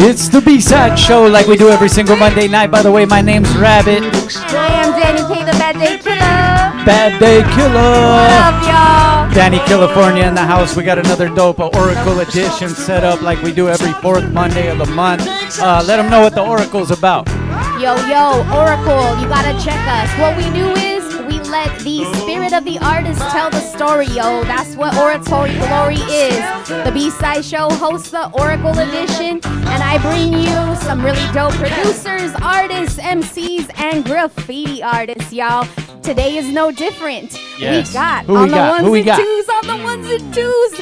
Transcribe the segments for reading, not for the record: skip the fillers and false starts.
It's the B-Side Show like we do every single Monday night. By the way, my name's Rabbit. And I am Dani K, the Bad Day Killer. Bad Day Killer. Love y'all. Dani Killafournya in the house. We got another dope Oracle edition set up like we do every fourth Monday of the month. Let them know what the Oracle's about. Yo, Oracle, you gotta check us. What we do is we let the spirit of the artist tell the story, yo. That's what oratory glory is. The B-Side Show hosts the Oracle edition, and I bring you some really dope producers, artists, MCs, and graffiti artists, y'all. Today is no different. Yes. We got Who on we the got? ones and twos,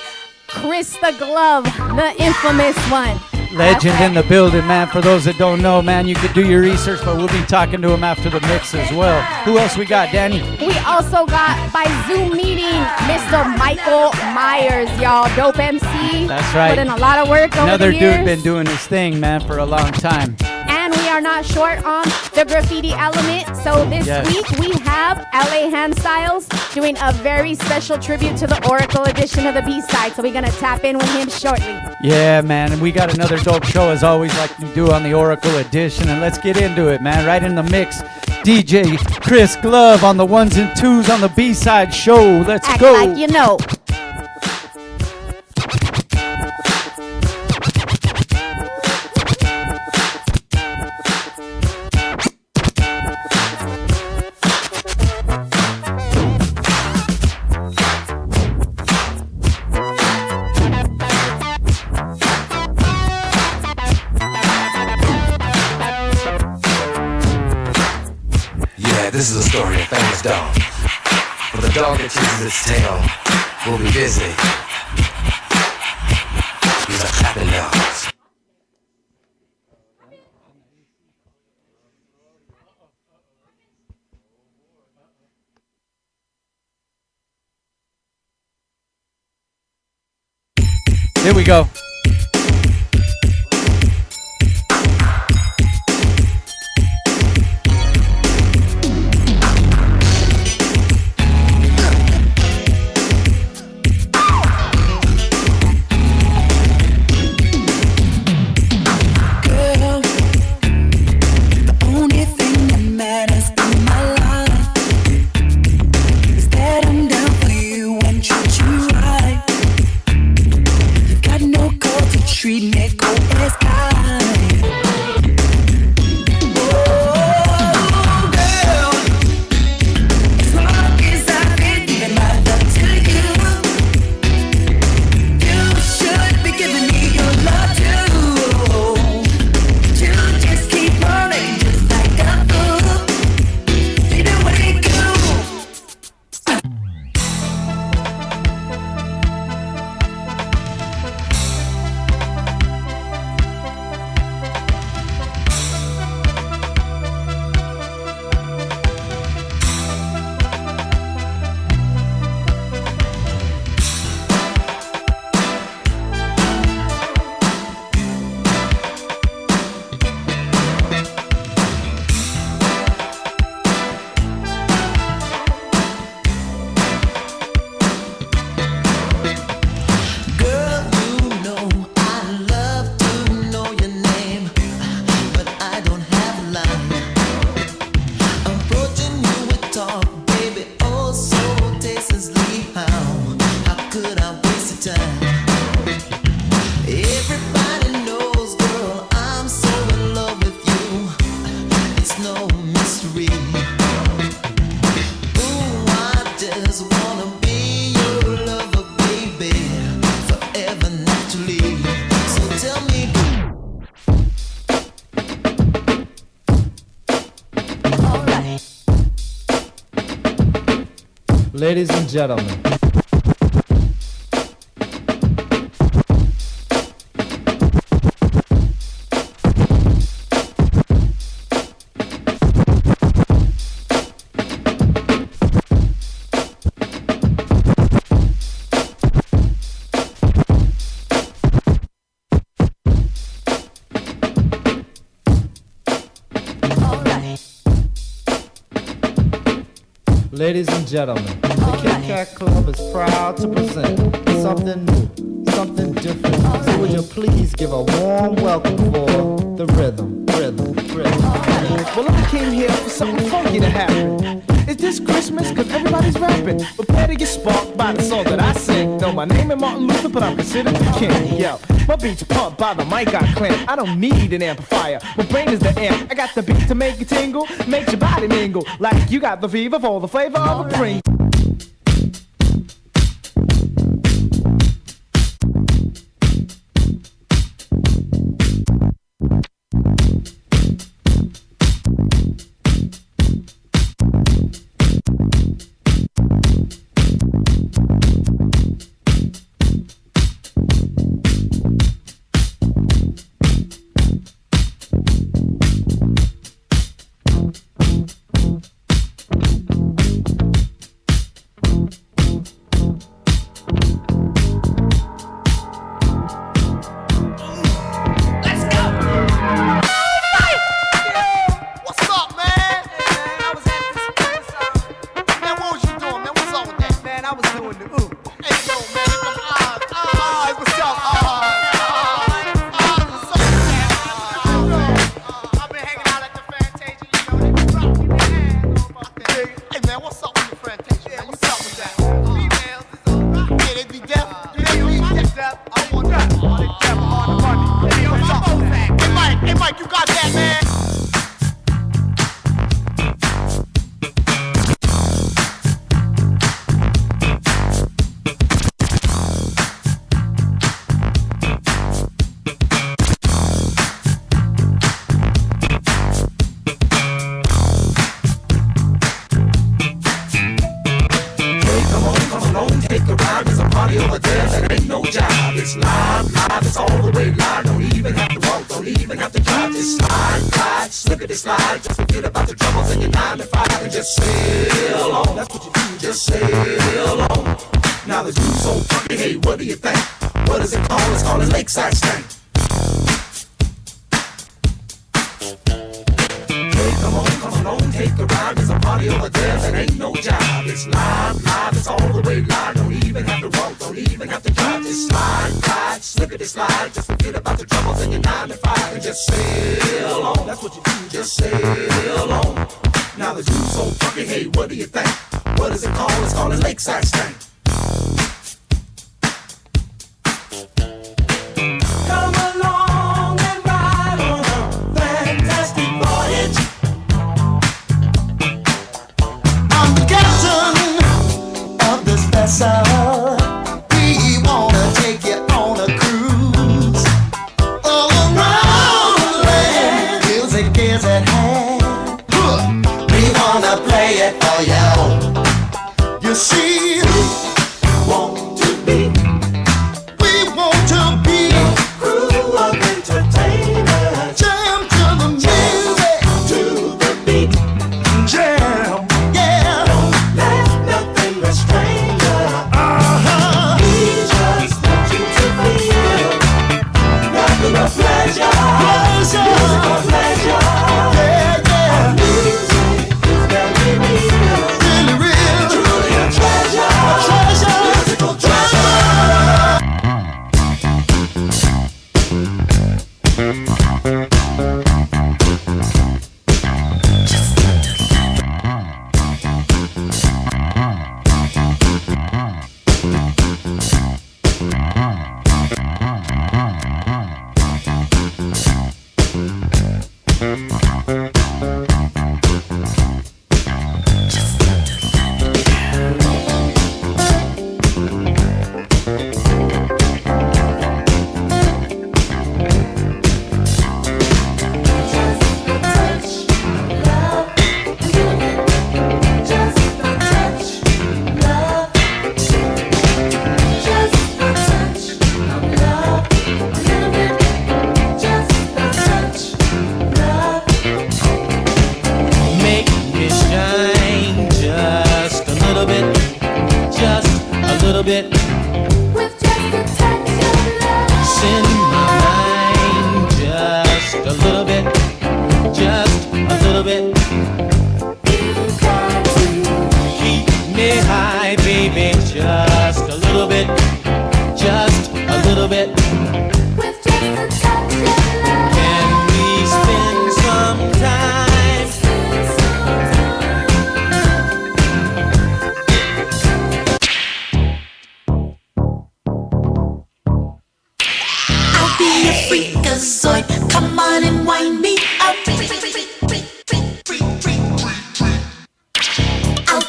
Chris the Glove, the infamous one. Legend in the building, man. For those that don't know, man, you could do your research, but we'll be talking to him after the mix as well. Who else we got, Dani? We also got, by Zoom meeting, Mr. Michael Myers, y'all. Dope MC. That's right. Put in a lot of work over Another the years. dude been doing his thing, man, for a long time. And we are not short on the graffiti element. So this week we have LA Hand Styles doing a very special tribute to the Oracle edition of the B-Side. So we're going to tap in with him shortly. Yeah, man. And we got another dope show as always like we do on the Oracle edition. And let's get into it, man. Right in the mix. DJ Chris Glove on the ones and twos on the B-Side Show. Let's Act go. like you know. This is a story of famous dog. For the dog that chases its tail will be busy. These are clapping dogs. Here we go. Ladies and gentlemen, Ladies and gentlemen, the Kit Kat Club is proud to present something new, something different. So would you please give a warm welcome for the rhythm. Well, if I came here for something funky to happen. Is this Christmas? Cause everybody's rapping. Prepare to get sparked by the song that I sing. Know my name ain't Martin Luther, but I'm considered the king. Yo, my beats pumped by the mic I clamp. I don't need an amplifier. My brain is the amp. I got the beat to make you tingle, make your body mingle. Like you got the fever for the flavor of a Pringle.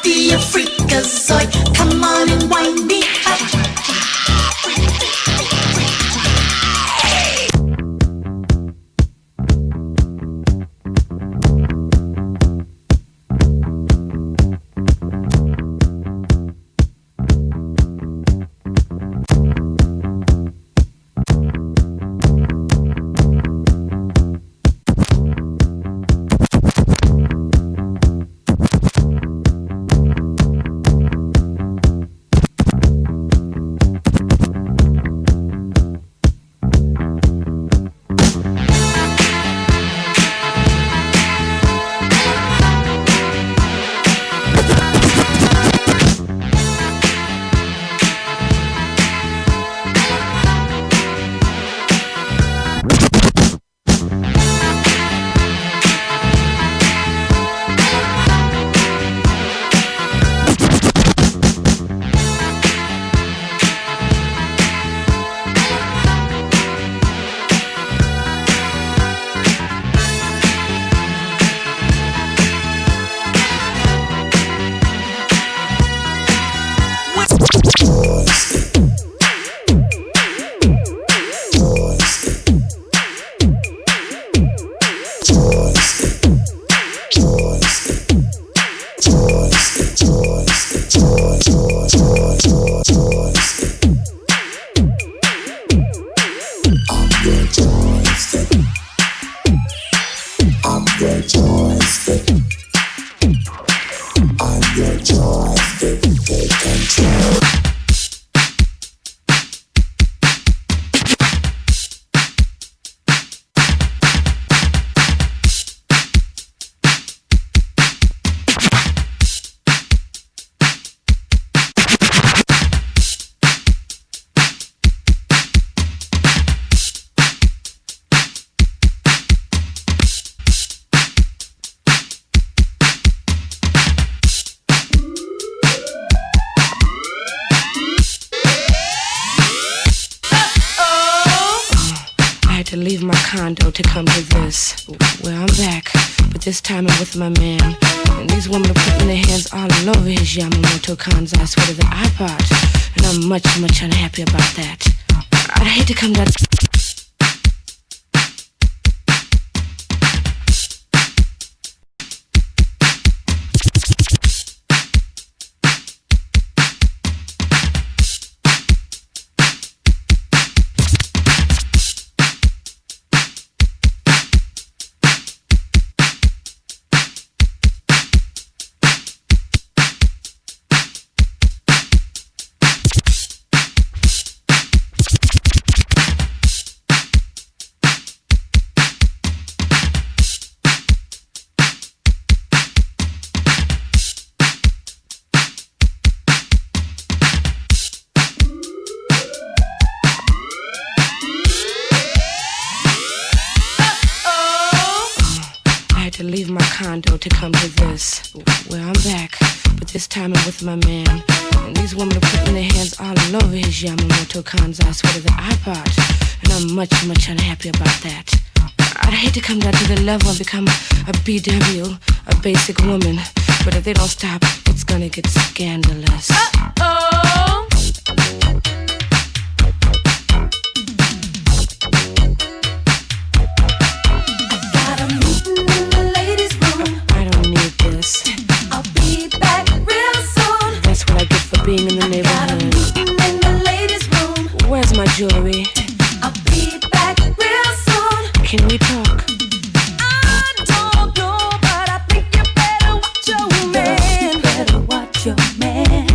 be a freakazoid. Come on and wind me up. To leave my condo to come to this. Well, I'm back, but this time I'm with my man. And these women are putting their hands all over his Yamamoto Kanzai sweater that I bought. And I'm much, much unhappy about that. I'd hate to come down. To leave my condo to come to this. Well, I'm back, but this time I'm with my man. And these women are putting their hands all over his Yamamoto Kanzai sweater that I bought. And I'm much, much unhappy about that. I'd hate to come down to the level and become a BW, a basic woman. But if they don't stop, it's gonna get scandalous. Uh-oh! I'll be back real soon. That's what I get for being in the neighborhood. Got a meeting in the ladies' room. Where's my jewelry? I'll be back real soon. Can we talk? I don't know, but I think you better watch your man. You better watch your man.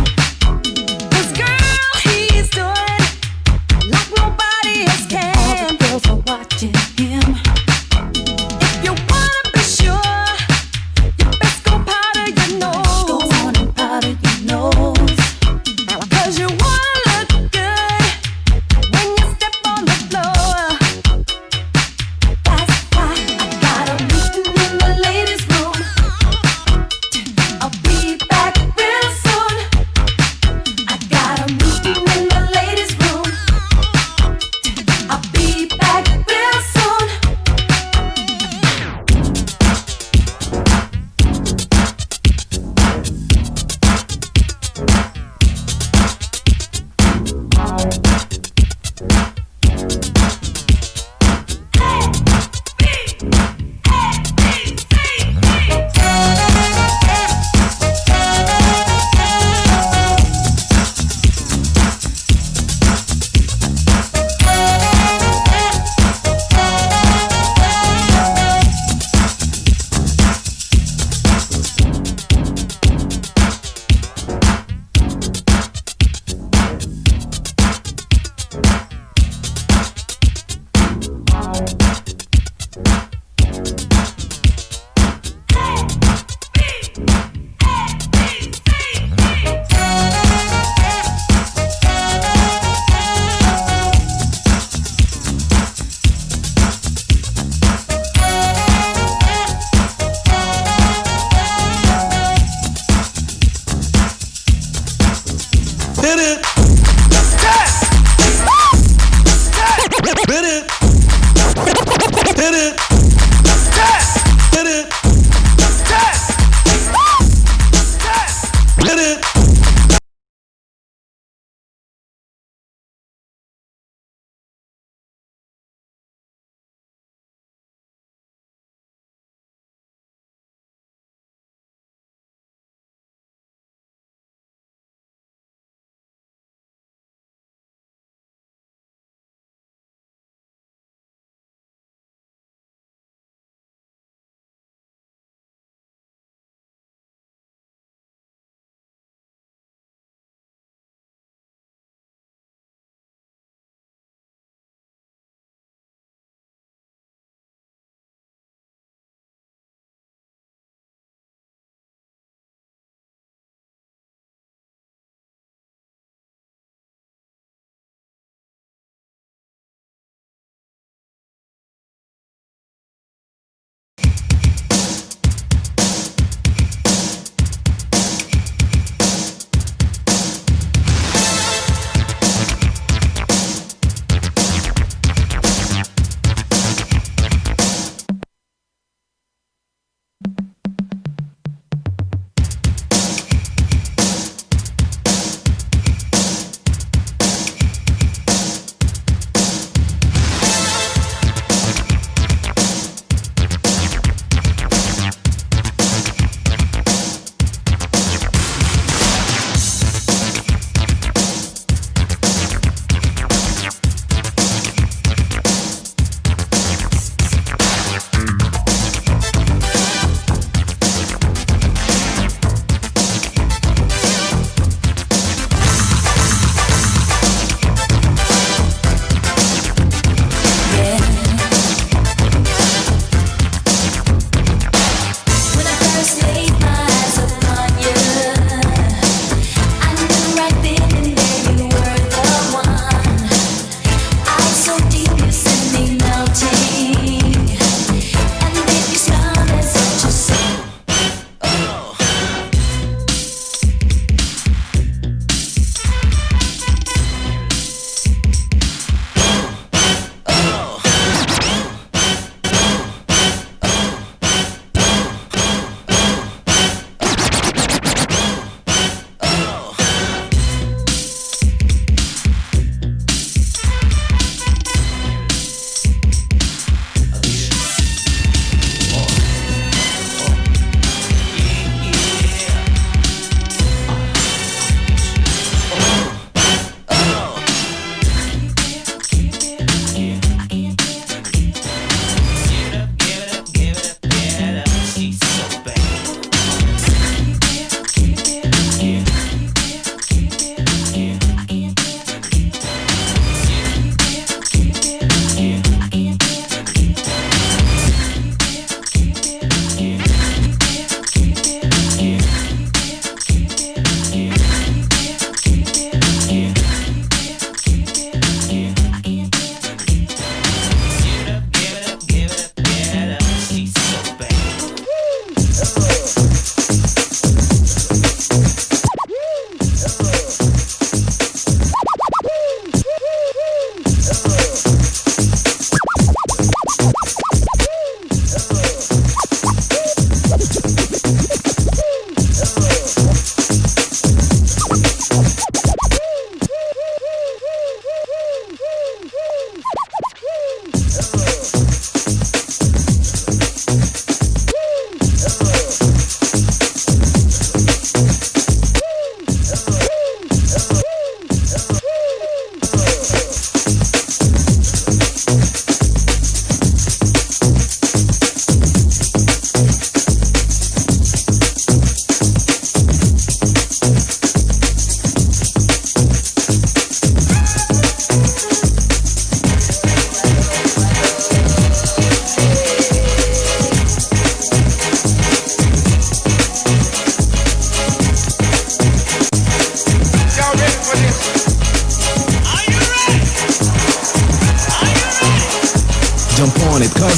'Cause girl, he's doing like nobody else can. All the girls are watching him. If you wanna be sure, you best go powder your nose. Go on and powder your nose. 'Cause you wanna look good when you step on the floor. That's why I got a meeting in the ladies' room. I'll be back real soon.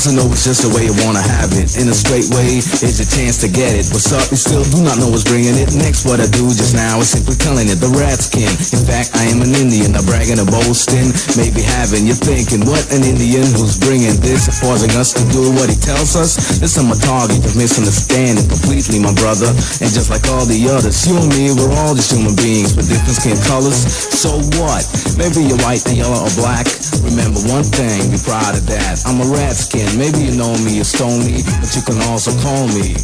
doesn't know it's just the way you wanna have it. In a straight way, is your chance to get it. What's up? You still do not know what's bringing it. Next, what I do just now is simply telling it. The Ratskin. In fact, I am an Indian, not bragging or boasting. Maybe having you thinking, what an Indian who's bringing this, forcing us to do what he tells us. This I'm a target of misunderstanding completely, my brother. And just like all the others, you and me, we're all just human beings with different skin colors. So what? Maybe you're white and yellow or black. Remember one thing, be proud of that. I'm a Ratskin. Maybe you know me, you stone me, but you can also call me.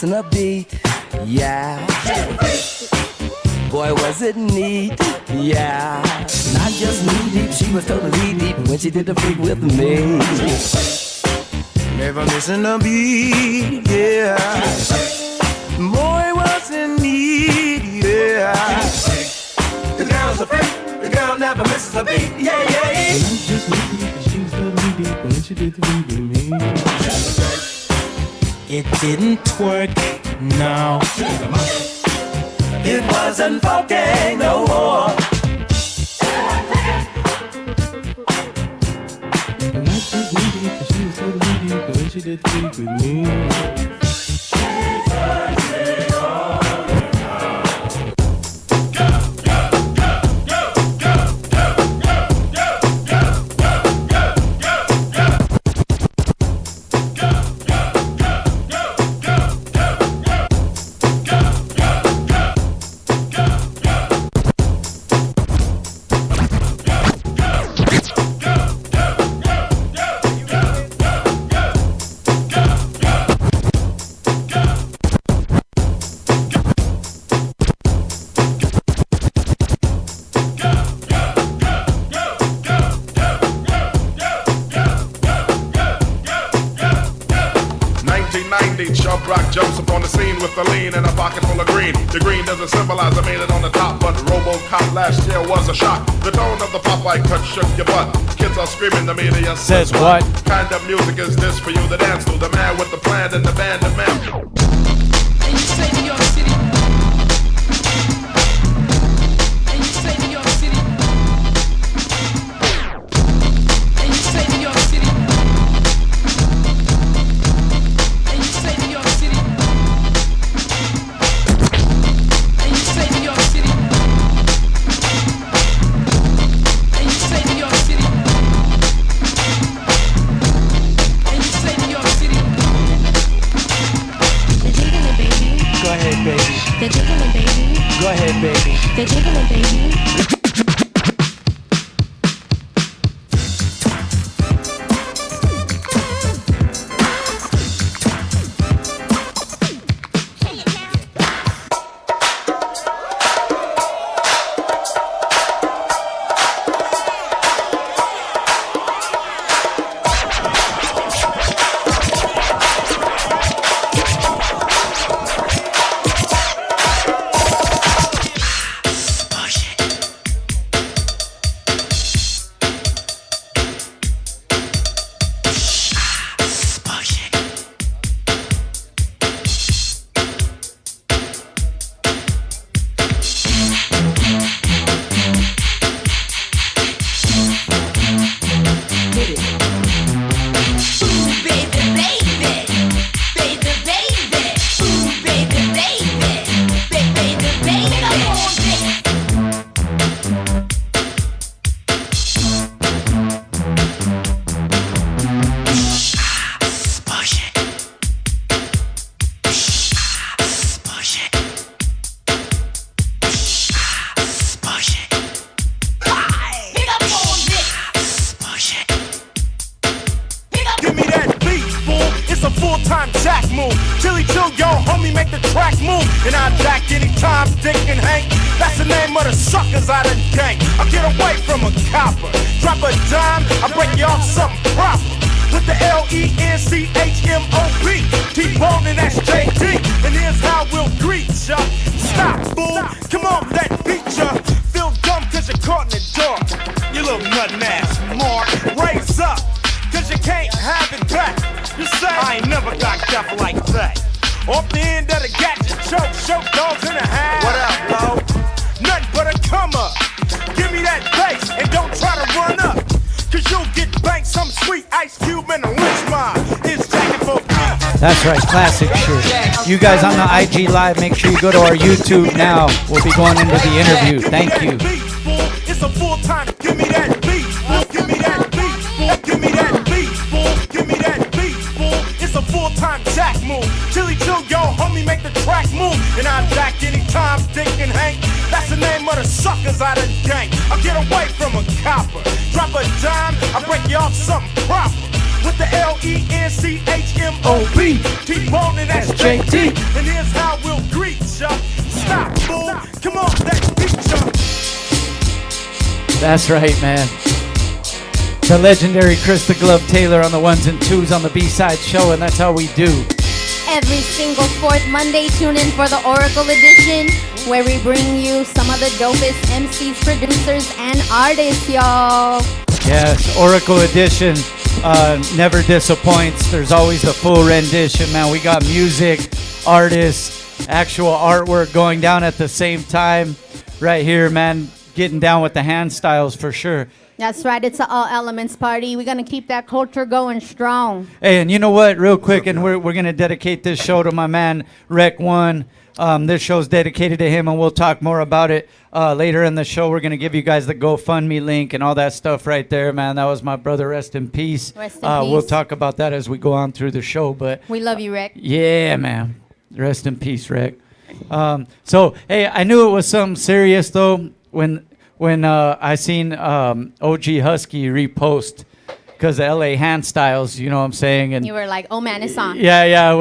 missing a beat. Yeah. Boy, was it neat. Yeah. Not just knee deep, she was totally deep when she did the freak with me. Never missing a beat. Yeah. Boy, was it neat. Yeah. The girl's a freak. The girl never misses a beat. Yeah, yeah, yeah. Not just knee deep, she was totally deep when she did the freak with me. It didn't twerk, no. It wasn't funky no more. And I just needed it, she was totally deep, but when she did the freak with me. Drakk jumps upon the scene with a lean and a pocket full of green. The green doesn't symbolize I made it on the top, but RoboCop last year was a shock. The tone of the Popeye cut shook your butt. Kids are screaming, the media says what? Kind of music is this for you to dance to? The man with the plan and the band of man. And you say New York City. And you say New York City. And you say New York City. They're jiggling, baby. Go ahead, baby. They're jiggling, baby. That's right, classic shit. You guys on the IG Live, make sure you go to our YouTube now. We'll be going into the interview. Thank you. It's a full-time, give me that beat, give me that beat, give me that beat, give me that beat. It's a full-time jack move. Chili chill, yo, homie, make the track move. And I jack anytime, Dick and Hank. That's the name of the suckers I done gang. I get away from a copper. Drop a dime, I break you off something proper. With the LENCHMOP, G-O-B. T-Bone and that's JT. And here's how we'll greet ya. Stop, fool. Come on, let's beat ya. That's right, man. The legendary Chris the Glove Taylor on the ones and twos on the B-side show, and that's how we do. Every single fourth Monday, tune in for the Oracle edition, where we bring you some of the dopest MCs, producers, and artists, y'all. Yes, Oracle edition never disappoints. There's always the full rendition, man. We got music, artists, actual artwork going down at the same time. Right here, man, getting down with the hand styles for sure. That's right. It's an all elements party. We're gonna keep that culture going strong. Hey, and you know what? Real quick, and we're gonna dedicate this show to my man Rec One. This show's dedicated to him, and we'll talk more about it later in the show. We're gonna give you guys the GoFundMe link and all that stuff right there, man. That was my brother. Rest in peace. Rest in peace. We'll talk about that as we go on through the show. But We love you, Rick. yeah, man. Rest in peace, Rick. So hey, I knew it was something serious though when I seen OG Husky repost because of LA Hand Styles, you know what I'm saying? And You were like, oh man, it's on. yeah.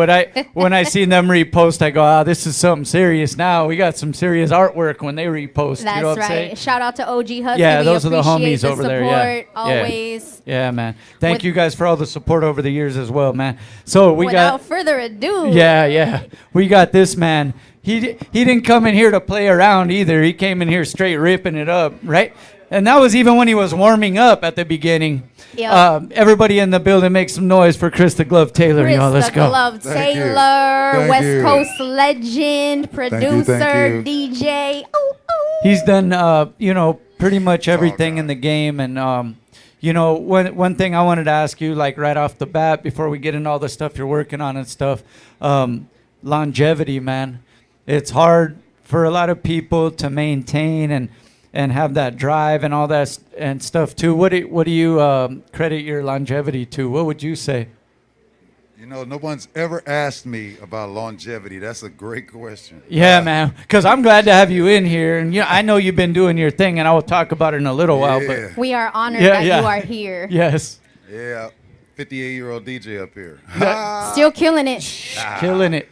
When I seen them repost, I go, this is something serious now. We got some serious artwork when they repost. That's you know what I'm right. saying? Shout out to OG Husky. Yeah, We those are the appreciate homies over there. Yeah, support always. Yeah, man. Thank With- you guys for all the support over the years as well, man. So we Without got. further ado. Yeah. We got this man. He didn't come in here to play around either. He came in here straight ripping it up, right? And that was even when he was warming up at the beginning. Yep. Everybody in the building make some noise for Chris the Glove Taylor, Chris y'all. Let's the go. Glove Thank you. Taylor, Thank West you. Coast legend, producer, thank DJ. Ooh, ooh. He's done, pretty much everything in the game. And, one thing I wanted to ask you, like right off the bat, before we get into all the stuff you're working on and stuff, longevity, man. It's hard for a lot of people to maintain and have that drive and all that and stuff too. What do you credit your longevity to? What would you say? You know, no one's ever asked me about longevity. That's a great question. Yeah, man. Because I'm glad to have you in here, and I know you've been doing your thing, and I will talk about it in a little while. But We are honored Yeah, that yeah. you are here. yes, Yeah, 58-year-old DJ up here. Still killing it. killing it.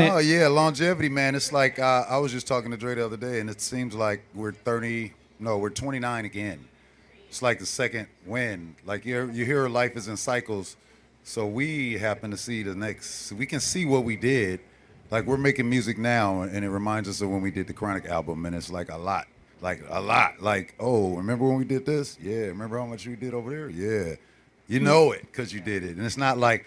No, yeah, longevity, man. It's like I was just talking to Dre the other day, and it seems like we're 29 again. It's like the second win. Like you hear life is in cycles. So we happen to see we can see what we did. Like we're making music now, and it reminds us of when we did the Chronic album, and it's like a lot. Like, oh, remember when we did this? Yeah, remember how much we did over there? Yeah. You know it because you did it. And it's not like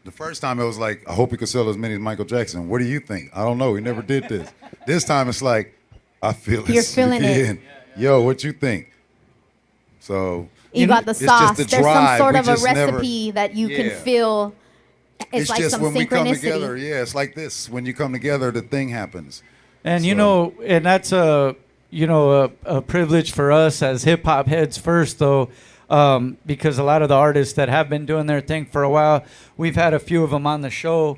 the first time it was like, I hope we could sell as many as Michael Jackson. What do you think? I don't know. We never did this. This time it's like, I feel it. You're feeling it. again. Yo, what you think? So You got the it's sauce. just the There's some drive. sort We of a just never- recipe that you can Yeah. feel. It's like just some when we come synchronicity. together. Yeah, it's like this. When you come together, the thing happens. And So- and that's a privilege for us as hip hop heads first, though, because a lot of the artists that have been doing their thing for a while, we've had a few of them on the show,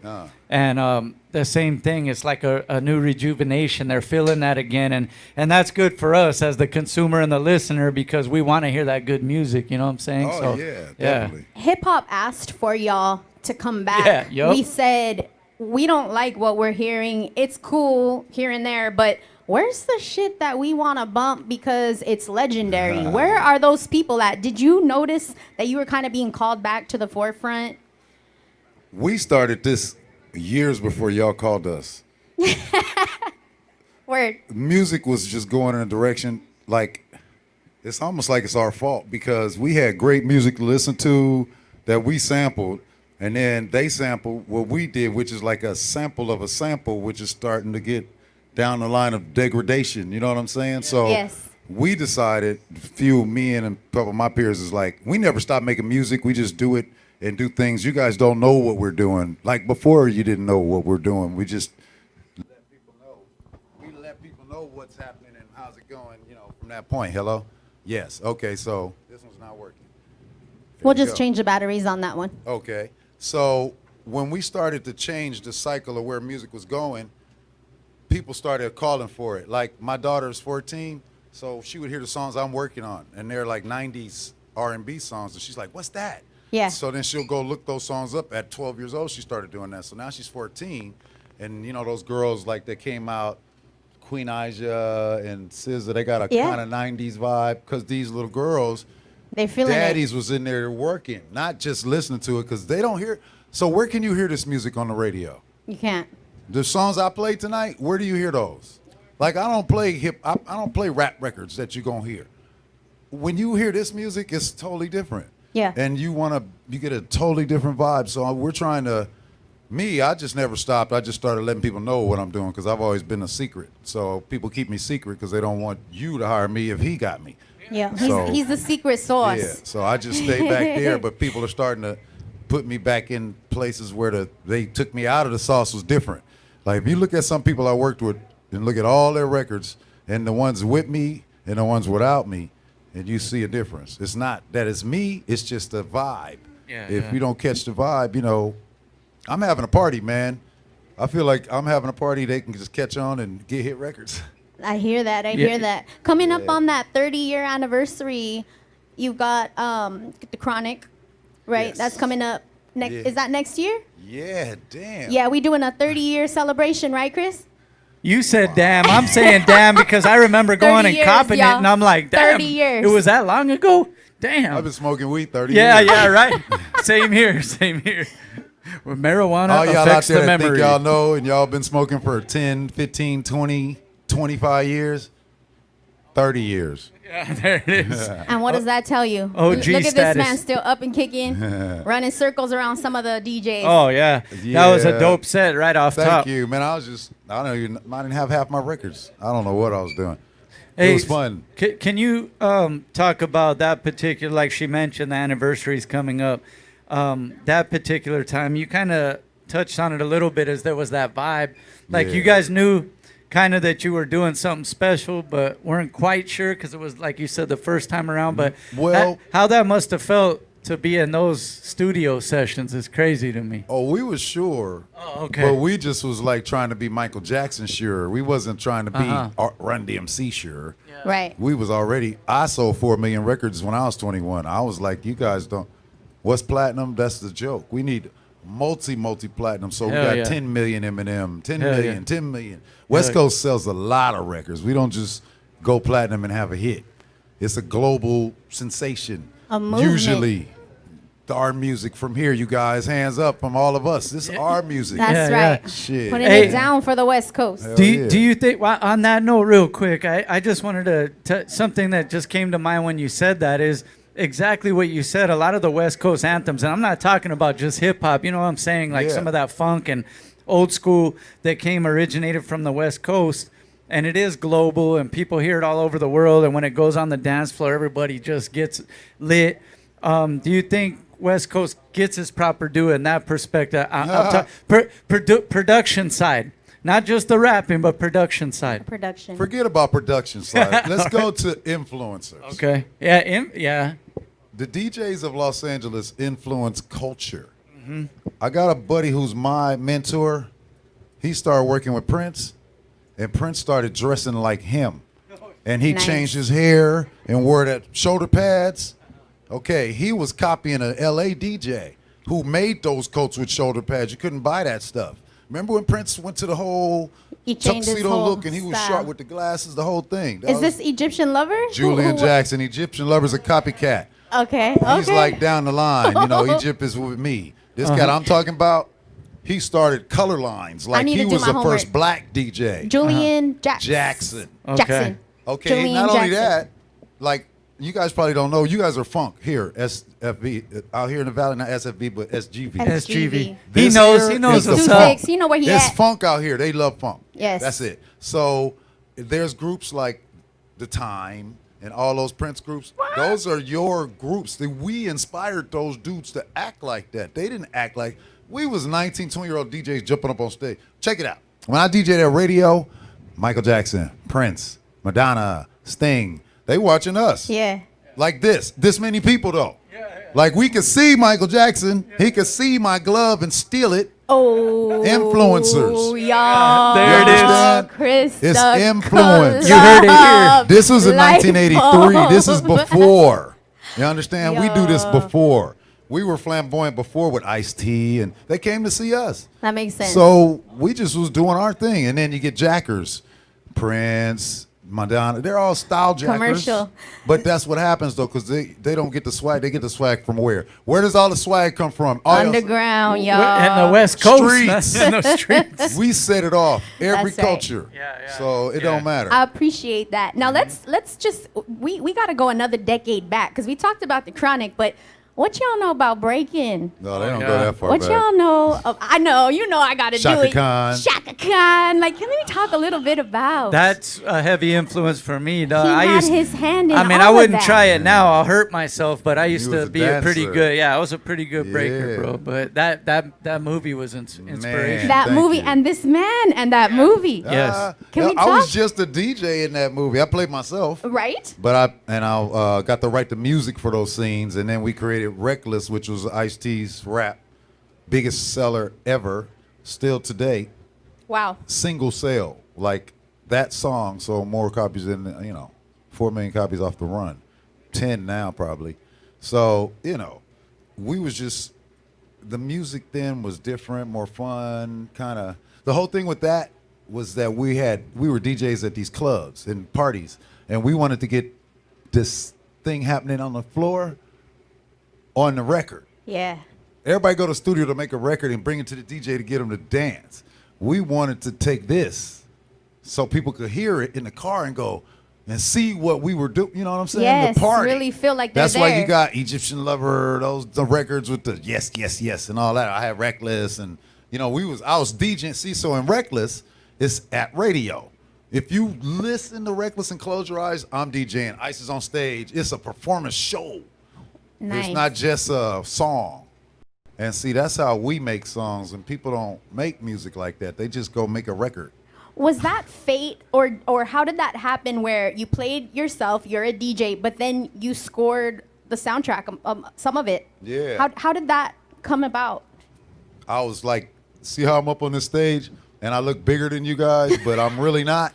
and the same thing. It's like a new rejuvenation. They're feeling that again, and that's good for us as the consumer and the listener because we want to hear that good music. You know what I'm saying? Oh, So, yeah, definitely. Hip hop asked for y'all to come back. Yeah, yup. We said we don't like what we're hearing. It's cool here and there, but where's the shit that we want to bump because it's legendary? Where are those people at? Did you notice that you were kind of being called back to the forefront? We started this years before y'all called us. Word. Music was just going in a direction like it's almost like it's our fault because we had great music to listen to that we sampled, and then they sampled what we did, which is like a sample of a sample, which is starting to get down the line of degradation. You know what I'm saying? So Yes. we decided, me and a couple of my peers is like, we never stop making music. We just do it and do things. You guys don't know what we're doing. Like before, you didn't know what we're doing. We just let people know. We let people know what's happening and how's it going, from that point. Hello? Yes. Okay, so this one's not working. There We'll you just go. change the batteries on that one. Okay. So when we started to change the cycle of where music was going, people started calling for it. Like my daughter's 14, so she would hear the songs I'm working on, and they're like 90s R&B songs, and she's like, "What's that?" Yeah. So then she'll go look those songs up. At 12 years old, she started doing that. So now she's 14, and you know those girls like that came out, Queen Aja and SZA, they got a kind of 90s vibe because these little girls, they feeling daddies was in there working, not just listening to it because they don't hear. So where can you hear this music on the radio? You can't. The songs I played tonight, where do you hear those? Like I don't play I don't play rap records that you're gonna hear. When you hear this music, it's totally different. Yeah. And you get a totally different vibe. So we're trying to. I just never stopped. I just started letting people know what I'm doing because I've always been a secret. So people keep me secret because they don't want you to hire me if he got me. Yeah, So- he's the secret sauce. Yeah. So I just stay back there, but people are starting to put me back in places where they took me out of the sauce was different. Like if you look at some people I worked with and look at all their records and the ones with me and the ones without me, and you see a difference. It's not that it's me, it's just a vibe. If you don't catch the vibe, you know, I'm having a party, man. I feel like I'm having a party they can just catch on and get hit records. I hear that. I hear that. Coming up on that 30-year anniversary, you've got the Chronic, right? Yes. That's coming up. Is that next year? Yeah, damn. Yeah, we doing a 30-year celebration, right, Chris? You said damn. I'm saying damn because I remember going 30 and years, copping it, y'all. and I'm like, damn. 30 years. It was that long ago? Damn. I've been smoking weed 30 yeah, years. yeah, right. Same here. Same here. Well, marijuana All y'all out affects there the that memory. think y'all know and y'all been smoking for 10, 15, 20, 25 years, 30 years. Yeah, there it is. And what does that tell you? OG Look at this status. man still up and kicking, running circles around some of the DJs. Oh, yeah. That was a Yeah. dope set right off Thank top. you, man. I didn't have half my records. I don't know what I was doing. Hey, It was fun. Can you talk about that particular, like she mentioned, the anniversary's coming up. That particular time, you kind of touched on it a little bit as there was that vibe. Like you Yeah. guys knew kind of that you were doing something special, but weren't quite sure because it was, like you said, the first time around. But Well- how that must have felt to be in those studio sessions is crazy to me. Oh, we was sure. Oh, okay. But we just was like trying to be Michael Jackson sure. We wasn't trying to be Run DMC sure. Right. We was already. I sold 4 million records when I was 21. I was like, you guys don't. What's platinum? That's the joke. We need multi platinum. So Hell we got yeah. 10 million Eminem, 10 Hell million, yeah. 10 million. West Coast sells a lot of records. We don't just go platinum and have a hit. It's a global sensation. A movement. Usually, our music from here, you guys, hands up from all of us. This is our music. That's Yeah, right. yeah. Shit. Putting Hey. it down for the West Coast. Hell Do yeah. you think, well, on that note, real quick, I just wanted to, something that just came to mind when you said that is exactly what you said. A lot of the West Coast anthems, and I'm not talking about just hip hop, you know what I'm saying? Like Yeah. some of that funk and old school that originated from the West Coast. And it is global, and people hear it all over the world. And when it goes on the dance floor, everybody just gets lit. Do you think West Coast gets its proper due in that perspective? Production side. Not just the rapping, but production side. Production. Forget about production side. Let's go to influencers. Okay. Yeah. Yeah. The DJs of Los Angeles influence culture. I got a buddy who's my mentor. He started working with Prince, and Prince started dressing like him. And he Nice. changed his hair and wore that shoulder pads. Okay, he was copying an LA DJ who made those coats with shoulder pads. You couldn't buy that stuff. Remember when Prince went to the whole He changed his tuxedo whole look and he was style. sharp with the glasses, the whole thing? That Is was this Egyptian Lover? Julian Who- Jackson, Egyptian Lover's a copycat. Okay. He's like down the line, you know, Egypt is with me. This cat I'm talking about, he started color lines. Like need he to do was my the first homework. black DJ. Julian Jackson. Jackson. Okay, Julian not only Jackson. that, like you guys probably don't know, you guys are funk here, SFB, out here in the valley, not SFB, but SGV. SGV. He This knows here what's is the up. 2-6. You know where he It's at. funk out here. They love funk. Yes. That's it. So there's groups like The Time and all those Prince groups. Those are your groups. We inspired those dudes to act like that. They didn't act like we was 19, 20-year-old DJs jumping up on stage. Check it out. When I DJ at radio, Michael Jackson, Prince, Madonna, Sting, they watching us. Yeah. Like this many people though. Like we could see Michael Jackson, he could see my glove and steal it. Oh. Influencers. Y'all. There it is. understand? Chris. It's the influence. You heard it here. club This was in light 1983. bulb. This is before. You understand? We do this Yo. before. we were flamboyant before with Ice-T, and they came to see us. That makes sense. So we just was doing our thing, and then you get jackers, Prince, Madonna. They're all style jackers. Commercial. But that's what happens though, because they don't get the swag. They get the swag from where? Where does all the swag come from? All Underground, y'all. And the West Coast. Streets. In the streets. We set it off. Every That's right. culture. So it don't matter. I appreciate that. Now let's just we got to go another decade back because we talked about the Chronic, but what y'all know about breaking? No, they don't go that far What back. y'all know? I know, I got to do Shaka it. Khan. Shaka Khan. Like, can we talk a little bit about? That's a heavy influence for me. Dog. He I had used, his hand in I mean, all I of wouldn't that. try it now. I'll hurt myself. But I used He to was a be a pretty dancer. good. Yeah, I was a pretty good breaker, Yeah. bro. But that movie was inspiration. that Thank movie you. and this man and that movie. Yes. Can we I was talk? just a DJ in that movie. I played myself. Right? But I got to write the music for those scenes, and then we created Reckless, which was Ice-T's rap, biggest seller ever, still today, Wow. single sale. Like that song sold more copies than 4 million copies off the run, 10 now probably. So we was just the music then was different, more fun, kind of. The whole thing with that was that we were DJs at these clubs and parties, and we wanted to get this thing happening on the floor on the record. Yeah. Everybody go to the studio to make a record and bring it to the DJ to get them to dance. We wanted to take this so people could hear it in the car and go and see what we were doing. You know what I'm saying? Yes, the party. really feel like they're That's why there. you got Egyptian Lover, the records with the yes, yes, yes, and all that. I had Reckless, and I was DJing. See, so in Reckless, it's at radio. If you listen to Reckless and close your eyes, I'm DJing. Ice is on stage. It's a performance show. Nice. It's not just a song. And see, that's how we make songs, and people don't make music like that. They just go make a record. Was that fate, or how did that happen? Where you played yourself, you're a DJ, but then you scored the soundtrack, some of it. Yeah. How did that come about? I was like, see how I'm up on this stage, and I look bigger than you guys, but I'm really not.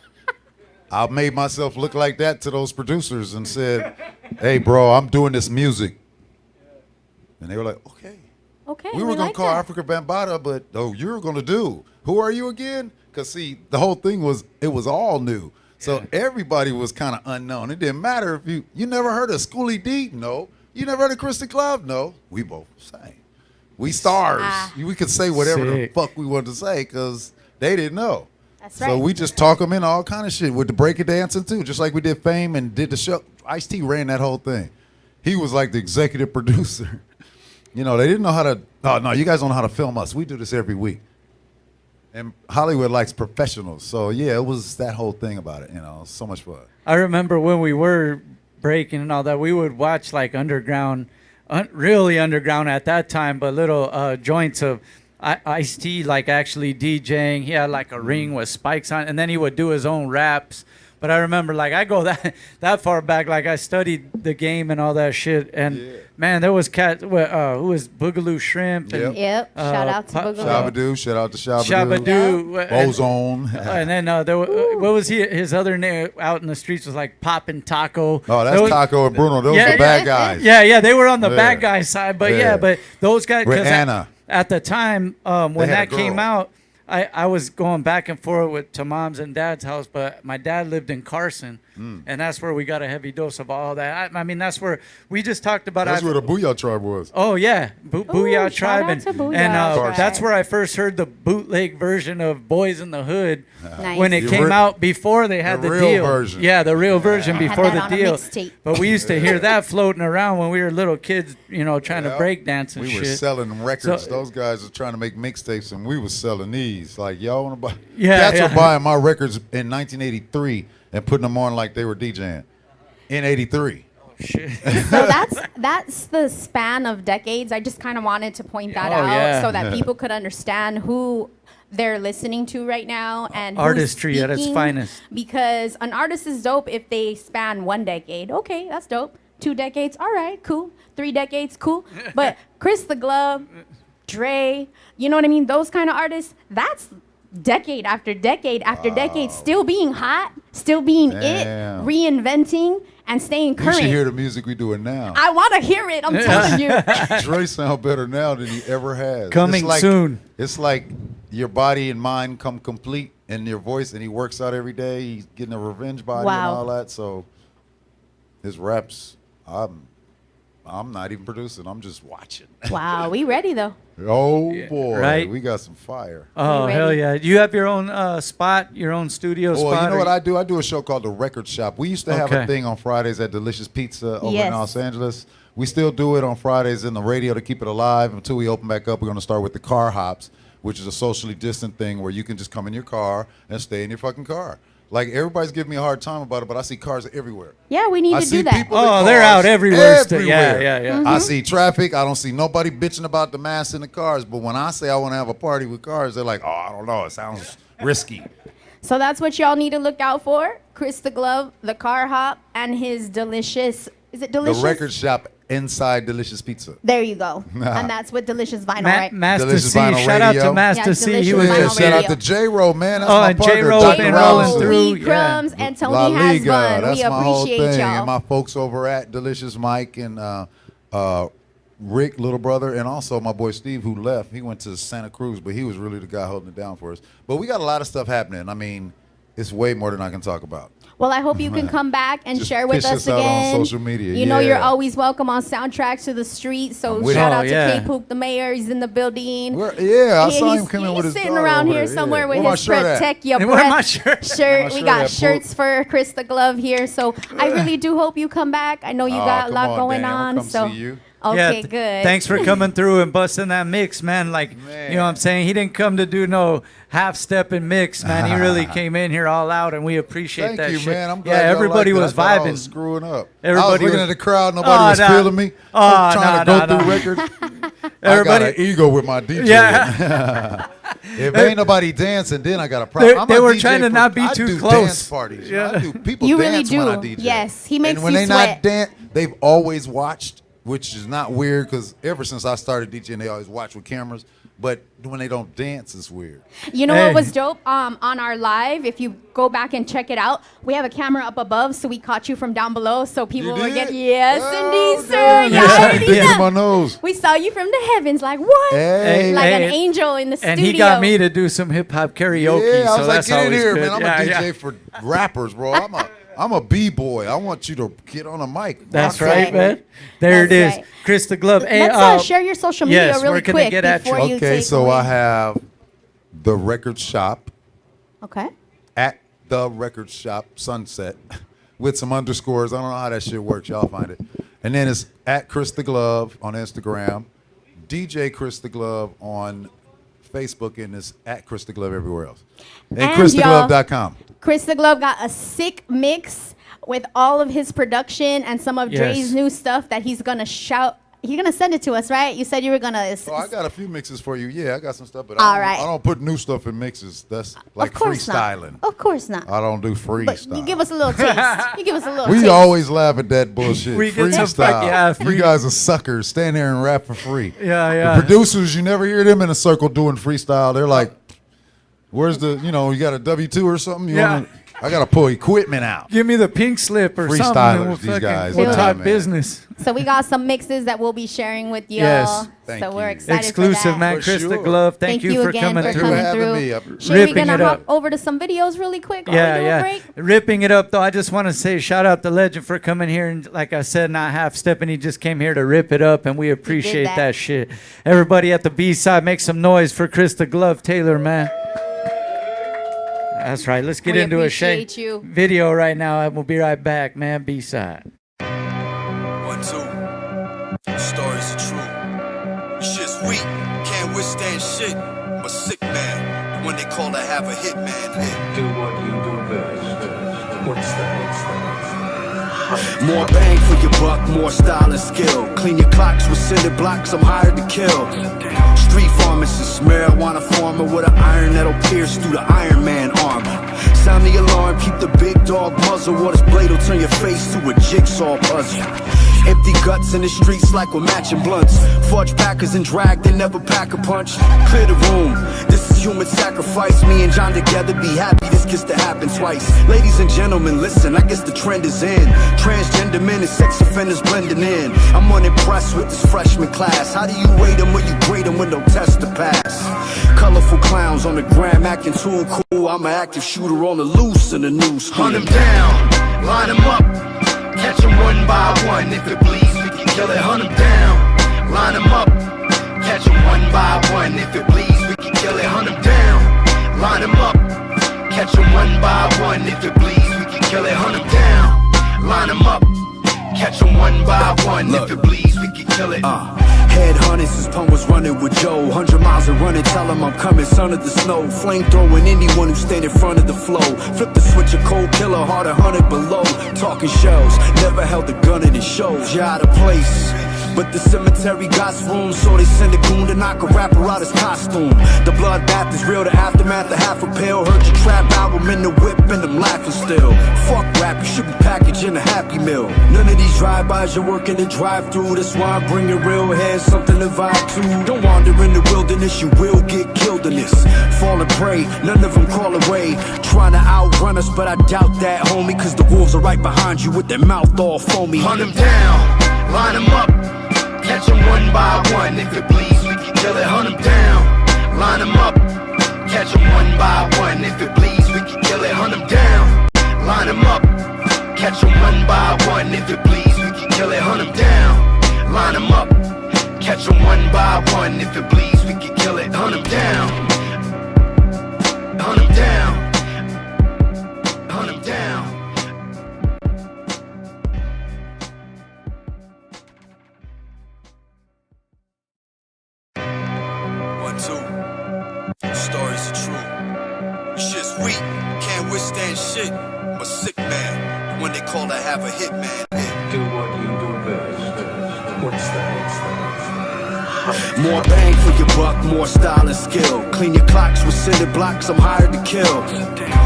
I made myself look like that to those producers and said, hey, bro, I'm doing this music. And they were like, okay. Okay. We were going to like call that. Africa Bambaataa, but you're going to do. Who are you again? Because, see, the whole thing was all new. So everybody was kind of unknown. It didn't matter if you never heard of Schoolie D? No. You never heard of Kristen Cloud? No. We both sang. We stars. We could say whatever Sick. the fuck we wanted to say because they didn't know. That's So right. we just talk them in all kind of shit with the breaking dancing too, just like we did Fame and did the show. Ice-T ran that whole thing. He was like the executive producer. They didn't know how to. Oh no, you guys don't know how to film us. We do this every week. And Hollywood likes professionals. So yeah, it was that whole thing about it. So much fun. I remember when we were breaking and all that, we would watch like underground, really underground at that time, but little joints of Ice-T like actually DJing. He had like a ring with spikes on, and then he would do his own raps. But I remember, like, I go that far back. Like, I studied the game and all that shit. And man, there was who was Boogaloo Shrimp. And, Yep. Shout out to Boogaloo. Shabadoo, shout out to Shabadoo. Shabadoo. Ozone. And then there what was his other name out in the streets was like Poppin' Taco. Oh, that's Taco and Bruno. Those are the bad guys. Yeah, they were on the Yeah. bad guy side. But but those guys. With 'cause Anna. at the time when had a that came girl. out, I was going back and forth to mom's and dad's house, but my dad lived in Carson, and that's where we got a heavy dose of all that. I mean, that's where we just talked about. That's where the Booyah Tribe was. Oh yeah, Booyah shout Tribe, out and to Booyah that's Tribe. where I first heard the bootleg version of Boys in the Hood Nice. when it The came re- out before they had the the real deal. version. Yeah, the real version before that the on a deal. mixtape. But we used to hear that floating around when we were little kids, trying to Yeah. break dance and We shit. were selling records. So- Those guys are trying to make mixtapes, and we was selling these. Like, y'all want to buy? Yeah, Cats yeah. were buying my records in 1983 and putting them on like they were DJing in '83. Shit. So that's the span of decades. I just kind of wanted to point that Oh, out yeah. so that people could understand who they're listening to right now and who's Artistry at its speaking. finest. Because an artist is dope if they span 1 decade. Okay, that's dope. 2 decades, all right, cool. 3 decades, cool. But Chris the Glove, Dre, you know what I mean? Those kind of artists, that's decade after decade after decade, still being hot, still being Damn. it, reinventing, and staying You current. should hear the music we doing now. I want to hear it. I'm telling you. Dre sound better now than he ever has. Coming soon. It's like your body and mind come complete in your voice, and he works out every day. He's getting a revenge body Wow. and all that. So his reps, I'm not even producing. I'm just watching. Wow, we ready though. Oh boy, right? We got some fire. Oh, ready? hell yeah. You have your own spot, your own studio Well, spot? you know or- what I do? I do a show called The Record Shop. We used to have a Okay. thing on Fridays at Delicious Pizza over Yes. in Los Angeles. We still do it on Fridays in the radio to keep it alive until we open back up. We're going to start with the car hops, which is a socially distant thing where you can just come in your car and stay in your fucking car. Like, everybody's giving me a hard time about it, but I see cars everywhere. Yeah, we need I to see do that. people in Oh, they're cars out everywhere. Yeah, everywhere. yeah. Mm-hmm. I see traffic. I don't see nobody bitching about the mass in the cars. But when I say I want to have a party with cars, they're like, oh, I don't know. It sounds risky. So that's what y'all need to look out for. Chris the Glove, the car hop, and his delicious. Is it delicious? The Record Shop inside Delicious Pizza. There you go. And that's with Delicious Vinyl, right? Master Delicious C. Vinyl Shout out Radio. to Master Yeah, C. He Delicious was Vinyl Yeah, just shout out Radio. to J-Ro, man. That's Oh, my and partner, J-Ro Dr. been rolling Robinson. through. Lee Crumbs, and Tony La has Liga. fun. That's We my whole appreciate thing. y'all. And my folks over at Delicious Mike and Rick, little brother, and also my boy Steve, who left. He went to Santa Cruz, but he was really the guy holding it down for us. But we got a lot of stuff happening. I mean, it's way more than I can talk about. Well, I hope you can come back and Just share with fish us us out on again. social media. You know you're Yeah. always welcome on Soundtracks to the Street. So I'm with shout it. out Oh, to yeah. K-Pook, the mayor. He's in the building. Yeah, I saw he's- him come in he's with his sitting daughter around over here there, somewhere yeah. with Where my his shirt at? Protect Your Hey, where Breath my shirt? shirt. My We shirt got at, shirts for Chris the Glove here. So I really do hope you come back. I know you Oh, got a come lot on, going Dani, I'll on. come So see you. okay, Yeah, good. Thanks for coming through and busting that mix, man. Like, you know what I'm saying? He didn't come to do no half-step and mix, man. He really came in here all out, and we appreciate Thank that you, shit. man. I'm glad yeah, y'all everybody liked it. was I thought I vibing. was screwing up. I was Everybody looking was- at the crowd. Nobody was nah. feeling me. I was trying to go through nah. records. I got Everybody- an ego with my DJ. Yeah. If ain't nobody dancing, then I got a problem. They were trying to not be too do close. Dance parties. Yeah. I do. People You really dance when I do. DJ. Yes, he makes and when you they sweat. not dance, they've always watched, which is not weird because ever since I started DJing, they always watch with cameras. But when they don't dance, it's weird. You know Hey. what was dope? On our live, if you go back and check it out, we have a camera up above, so we caught you from down below, so people You were did? getting yes, Oh, indeed, sir. damn. Yeah, Yes, I I already did in know. my nose. We saw you from the heavens, like what? Hey. Like an Hey. angel in the And studio. he got me to do some hip-hop karaoke, Yeah, I so was that's like, get in always here, good. man. I'm Yeah, a DJ yeah. for rappers, bro. I'm a B-boy. I want you to get on a mic. That's Rock right, out. man. There That's it is. right. Chris the Glove. Hey, Let's share your social media yes, really we're gonna quick get at before you. you Okay, take so away. I have the Record Shop Okay. at the Record Shop Sunset with some underscores. I don't know how that shit works. Y'all find it. And then it's at Chris the Glove on Instagram, DJ Chris the Glove on Facebook, and it's at Chris the Glove everywhere else. And ChrisTheGlove.com. Chris the Glove got a sick mix with all of his production and some of Yes. Dre's new stuff that he's gonna shout. You're gonna send it to us, right? You said you were gonna. Oh, I got a few mixes for you. Yeah, I got some stuff, but All I right. don't put new stuff in mixes. That's like of course freestyling. not. Of course not. I don't do But freestyle. you give us a little taste. You give us a little We taste. always laugh at that bullshit. We get some Freestyle. yeah, free- You guys are suckers. Stand there and rap for free. Yeah, The yeah. producers, you never hear them in a circle doing freestyle. They're like, "Where's the? You got a W-2 or something? You Yeah. wanna, I gotta pull equipment out." Give me the pink slip or something. Freestylers, and we'll these fucking- guys. We'll Yeah, talk man. business. So we got some mixes that we'll be sharing with y'all. Yes. Thank so we're you. excited Exclusive, for that. man. For Chris the sure. Glove. Thank you for again coming for through. coming having through. me. Shay, we're Ripping gonna it hop up. over to some videos really quick. while Yeah, we do a yeah. break. Ripping it up, though. I just want to say shout out to Legend for coming here and, like I said, not half stepping. He just came here to rip it up, and we appreciate that. that shit. Everybody at the B side, make some noise for Chris the Glove Taylor, man. That's right. Let's get We into a Shaye appreciate you. video right now, and we'll be right back, man. B side. 1, 2. Stories are true. Shit's weak, can't withstand shit. I'm a sick man, the one they call to have a hit man hit. Do what you do best. What's that? More bang for your buck, more style and skill. Clean your clocks with cinder blocks, I'm hired to kill. Street pharmacist, marijuana farmer with an iron that'll pierce through the Iron Man armor. Sound the alarm, keep the big dog muzzle, or this blade will turn your face to a jigsaw puzzle. Empty guts in the streets like we're matching blunts. Fudge packers and drag, they never pack a punch. Clear the room, this is human sacrifice. Me and John together, be happy this gets to happen twice. Ladies and gentlemen, listen, I guess the trend is in. Transgender men and sex offenders blending in. I'm unimpressed with this freshman class. How do you rate them when you grade them with no test to pass? Colorful clowns on the gram acting too cool. I'm an active shooter on the loose in the new school. Hunt them down, line them up, catch them one by one. If it bleeds, we can kill it. Hunt them down, line them up, catch them one by one. If it bleeds, we can kill it. Hunt them down, line them up, catch them one by one. If it bleeds, we can kill it. Hunt them down, line them up, catch them one by one. If it bleeds, we can kill it. Head hunting since Pun was running with Joe. 100 miles of running, tell him I'm coming, son of the snow. Flame throwing anyone who stand in front of the flow. Flip the switch, a cold killer, heart 100 below. Talking shells, never held a gun in the shows. You're out of place, but the cemetery got room, so they send a goon to knock a rapper out his costume. The bloodbath is real, the aftermath of half a pill. Heard your trap album in the whip and I'm laughing still. Fuck rap, you should be packaging a Happy Meal. None of these drive-bys, you're working the drive-through. That's why I'm bringing real heads, something to vibe to. Don't wander in the wilderness, you will get killed in this. Falling prey, none of them crawl away. Trying to outrun us, but I doubt that, homie. Cause the wolves are right behind you with their mouth all foamy. Hunt them down, line them up, catch them one by one. If it bleeds, we can kill it. Hunt them down, line them up, catch them one by one. If it bleeds, we can kill it. Hunt them down, line them up, catch them one by one. If it bleeds, we can kill it. Hunt them down, line them up, catch them one by one. If it bleeds, we can kill it. Hunt them down, hunt them down, hunt them down. Stories are true. Shit's weak, can't withstand shit. I'm a sick man, the one they call to have a hit man. Do what you do best. What's that? More bang for your buck, more style and skill. Clean your clocks with cinder blocks, I'm hired to kill.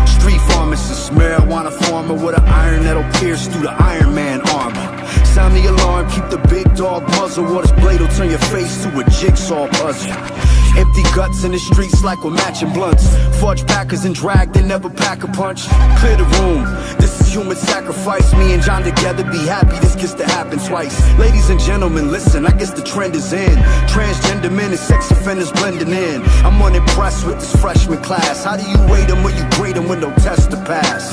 Street pharmacist, marijuana farmer with an iron that'll pierce through the Iron Man armor. Sound the alarm, keep the big dog muzzle, or this blade will turn your face to a jigsaw puzzle. Empty guts in the streets like we're matching blunts. Fudge packers and drag, they never pack a punch. Clear the room, this is human sacrifice. Me and John together, be happy this gets to happen twice. Ladies and gentlemen, listen, I guess the trend is in. Transgender men and sex offenders blending in. I'm unimpressed with this freshman class. How do you rate them when you grade them with no test to pass?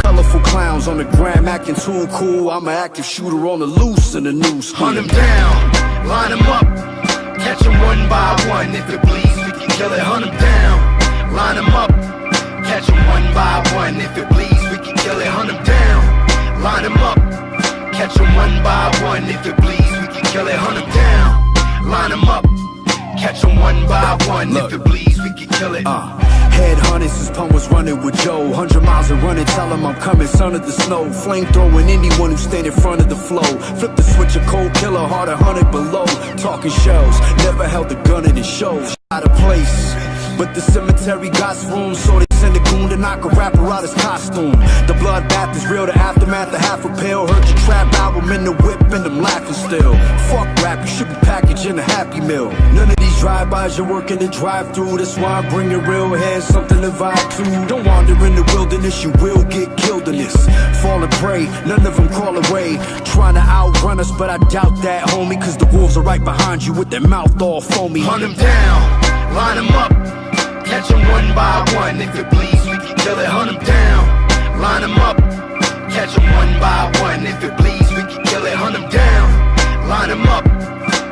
Colorful clowns on the gram acting too cool. I'm an active shooter on the loose in the new school. Hunt them down, line them up, catch them one by one. If it bleeds, we can kill it. Hunt them down, line them up, catch them one by one. If it bleeds, we can kill it. Hunt them down, line them up, catch them one by one. If it bleeds, we can kill it. Hunt them down, line them up, catch them one by one. If it bleeds, we can kill it. Head hunting since Pun was running with Joe. 100 miles of running, tell him I'm coming, son of the snow. Flame throwing anyone who stand in front of the flow. Flip the switch, a cold killer, heart 100 below. Talking shells, never held a gun in the shows. Out of place, but the cemetery got room, so they send a goon to knock a rapper out his costume. The bloodbath is real, the aftermath of half a pill. Heard your trap album in the whip and I'm laughing still. Fuck rap, you should be packaging a Happy Meal. None of these drive-bys, you're working the drive-through. That's why I'm bringing real heads, something to vibe to. Don't wander in the wilderness, you will get killed in this. Falling prey, none of them crawl away. Trying to outrun us, but I doubt that, homie. Cause the wolves are right behind you with their mouth all foamy. Hunt them down, line them up, catch them one by one. If it bleeds, we can kill it. Hunt them down, line them up, catch them one by one. If it bleeds, we can kill it. Hunt them down, line them up,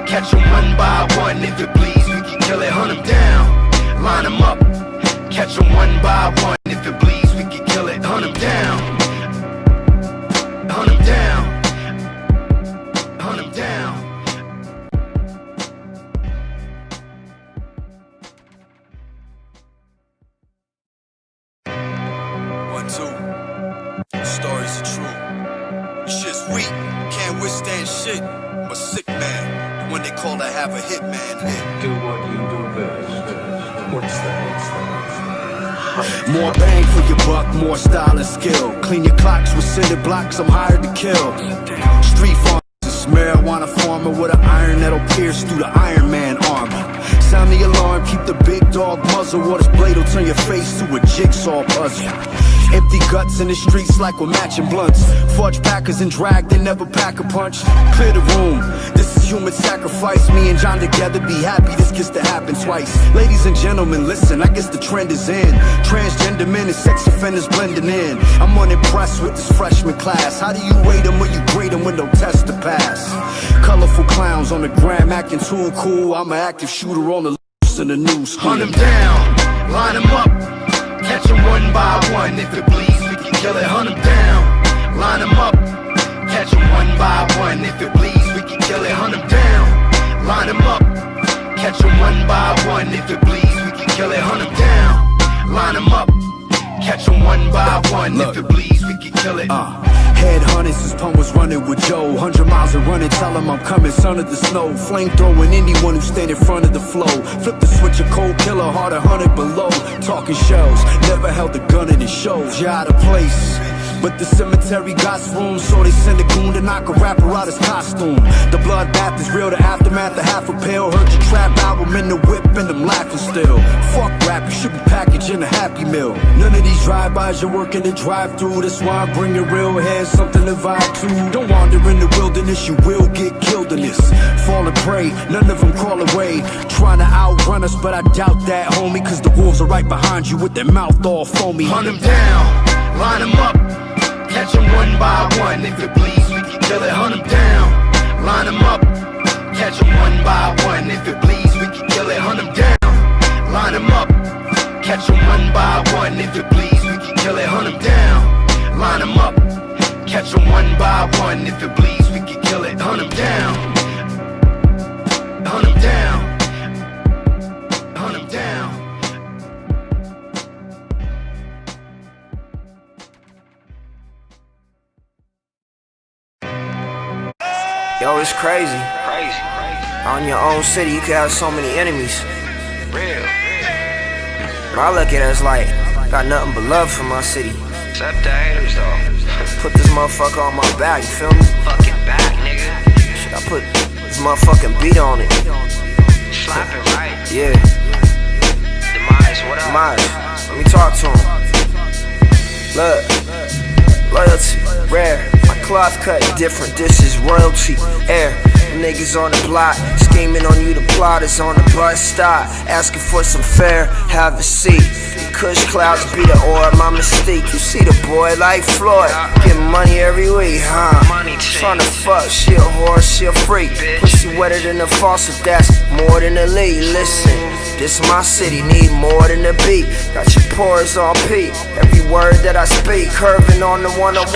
catch them one by one. If it bleeds, we can kill it. Hunt them down, line them up, catch them one by one. If it bleeds, we can kill it. Hunt them down, hunt them down, hunt them down. Stories are true. Shit's weak, can't withstand shit. I'm a sick man, the one they call to have a hit man. Do what you do best. What's that? More bang for your buck, more style and skill. Clean your clocks with cinder blocks, I'm hired to kill. Street pharmacist, marijuana farmer with an iron that'll pierce through the Iron Man armor. Sound the alarm, keep the big dog muzzle, or this blade will turn your face to a jigsaw puzzle. Empty guts in the streets like we're matching blunts. Fudge packers and drag, they never pack a punch. Clear the room, this is human sacrifice. Me and John together, be happy this gets to happen twice. Ladies and gentlemen, listen, I guess the trend is in. Transgender men and sex offenders blending in. I'm unimpressed with this freshman class. How do you rate them when you grade them with no test to pass? Colorful clowns on the gram acting too cool. I'm an active shooter on the loose in the news. Hunt them down, line them up, catch them one by one. If it bleeds, we can kill it. Hunt them down, line them up, catch them one by one. If it bleeds, we can kill it. Hunt them down, line them up, catch them one by one. If it bleeds, we can kill it. Hunt them down, line them up, catch them one by one. Look. If it bleeds, we can kill it. Headhunters, his pun was running with Joe. 100 miles of running, tell him I'm coming, son of the snow. Flame throwing anyone who stand in front of the flow. Flip the switch, a cold killer, heart 100 below. Talking shells, never held a gun in his shows. You're out of place, but the cemetery got room, so they send a goon to knock a rapper out his costume. The bloodbath is real, the aftermath of half a pill. Heard your trap album in the whip and I'm laughing still. Fuck rap, you should be packaged in a Happy Meal. None of these drive-bys, you're working the drive-through. That's why I'm bringing real heads, something to vibe to. Don't wander in the wilderness, you will get killed in this. Falling prey, none of them crawl away. Trying to outrun us, but I doubt that, homie. Cause the wolves are right behind you with their mouth all foamy. Hunt them down, line them up, catch them one by one. If it bleeds, we can kill it. Hunt them down, line them up, catch them one by one. If it bleeds, we can kill it. Hunt them down, line them up, catch them one by one. If it bleeds, we can kill it. Hunt them down, line them up, catch them one by one. If it bleeds, we can kill it. Hunt them down, hunt them down, hunt them down. Yo, it's crazy. On your own city, you can have so many enemies. Real. But I look at it as like, got nothing but love for my city. Except the haters, though. Put this motherfucker on my back, you feel me? Fucking back, nigga. Shit, I put this motherfucking beat on it. Slap it right. Yeah. Demise, what up? Demise. Let me talk to him. Look. Loyalty, rare. My cloth cut different, this is royalty. Air, niggas on the block, scheming on you, the plotters on the bus stop. Asking for some fare, have a seat. Kush clouds be the aura, my mystique. You see the boy like Floyd, getting money every week, huh? Tryna fuck, she a whore, she a freak. Pussy wetter than the faucet, that's more than a lead. Listen, this my city, need more than a beat. Got your pores on peak, every word that I speak, curving on the 101.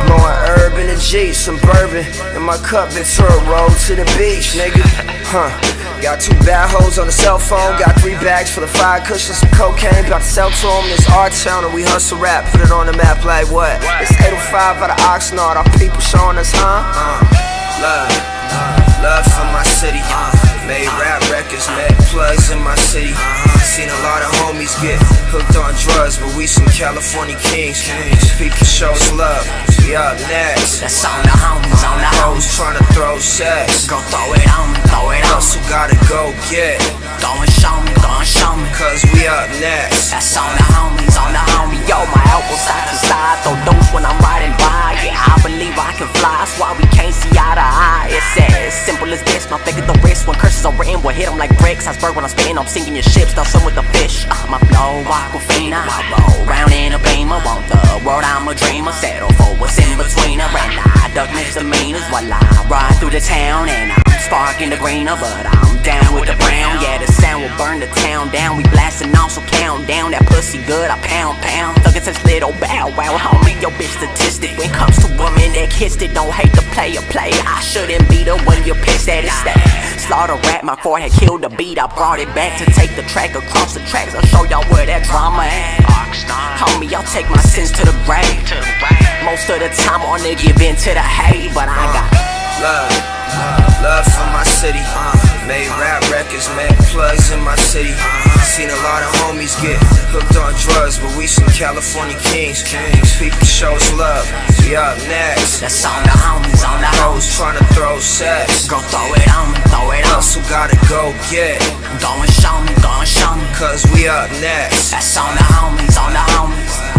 Blowing herb in a Jeep, some bourbon in my cup, Ventura Road to the beach, nigga. Got 2 bad hoes on the cell phone, got 3 bags full of 5 cushions, some cocaine, about to sell to them. This our town and we hustle rap, put it on the map like what? It's 805 out of Oxnard, our people showing us, love for my city. Made rap records, met plugs in my city. Seen a lot of homies get hooked on drugs, but we some California kings. People show us love, we up next. That's on the homies, on the hoes tryna throw sex. Go throw it on me, throw it on me. Us who gotta go get. Go and show me, go and show me. Cause we up next. That's on the homies, on the homie. Yo, my elbow side to side, throw those when I'm riding by. Yeah, I believe I can fly, that's why we can't see eye to eye. It's as simple as this, my finger the wrist. When curses are written, we'll hit them like bricks. Iceberg when I'm spitting, I'm sinking your ship, stuff some with the fish. My flow, Aquafina, I roll round in a beamer. Want the world, I'm a dreamer. Settle for what's in between her, and I duck misdemeanors while I ride through the town. And I'm sparking the greener, but I'm down with the brown. Yeah, the sound will burn the town down. We blasting off, so count down. That pussy good, I pound. Thuggin' since little bow wow, homie, your bitch statistic. When it comes to women that kissed it, don't hate the player. I shouldn't be the one you're pissed at. It's that slaughter rap, my forehead killed the beat. I brought it back to take the track across the tracks. I'll show y'all where that drama at. Homie, I'll take my sins to the grave. Most of the time, I wanna give in to the hate, but I got Love for my city, made rap records, made plugs in my city. Seen a lot of homies get hooked on drugs, but we some California kings. People show us love, we up next. That's on the homies, on the hoes trying to throw sex. Go throw it on me, throw it on. Us who gotta go get. Go and show me, go and show me. Cause we up next. That's on the homies, on the homies.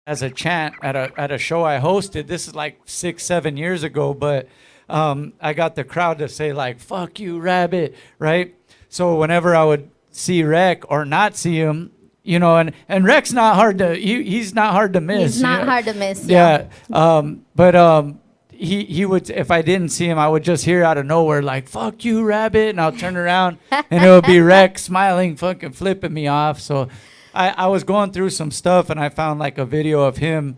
as a chant at a show I hosted. This is like 6-7 years ago, but I got the crowd to say like "fuck you, rabbit," right? So whenever I would see Rec or not see him, you know, and Rec's not hard to he's not hard to miss. He's not hard to miss. Yeah. But he would, if I didn't see him, I would just hear out of nowhere like "fuck you, rabbit," and I'll turn around and it would be Rec smiling, fucking flipping me off. So I was going through some stuff and I found like a video of him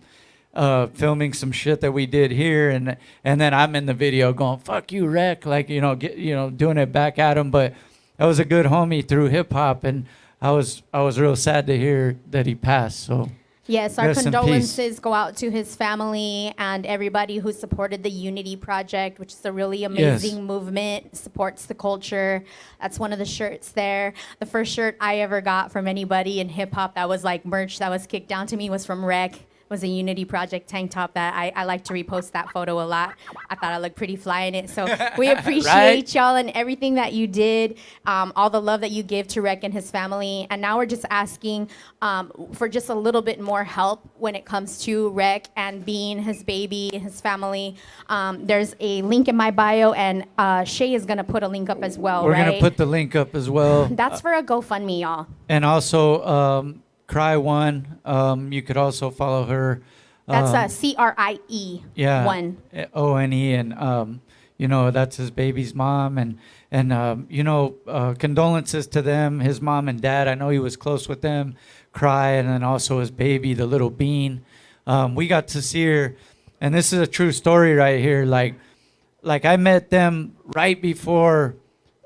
filming some shit that we did here, and then I'm in the video going "fuck you, Rec," like doing it back at him. But that was a good homie through hip hop, and I was real sad to hear that he passed. So yes, our rest in peace. condolences go out to his family and everybody who supported the Unity Project, which is a really amazing movement, supports the culture. That's one of the shirts there. The first shirt I ever got from anybody in hip hop that was like merch that was kicked down to me was from Rec. Was a Unity Project tank top that I like to repost that photo a lot. I thought I looked pretty fly in it. So we appreciate Right? y'all and everything that you did, all the love that you give to Rec and his family. And now we're just asking for just a little bit more help when it comes to Rec and Bean, his baby, his family. There's a link in my bio, and Shaye is going to put a link up as well, We're right? gonna put the link up as well. That's for a GoFundMe, y'all. And also, Cry One. You could also follow her. That's CRIE. Yeah. One. ONE, and that's his baby's mom, and condolences to them, his mom and dad. I know he was close with them. Cry, and then also his baby, the little Bean. We got to see her, and this is a true story right here. Like I met them right before,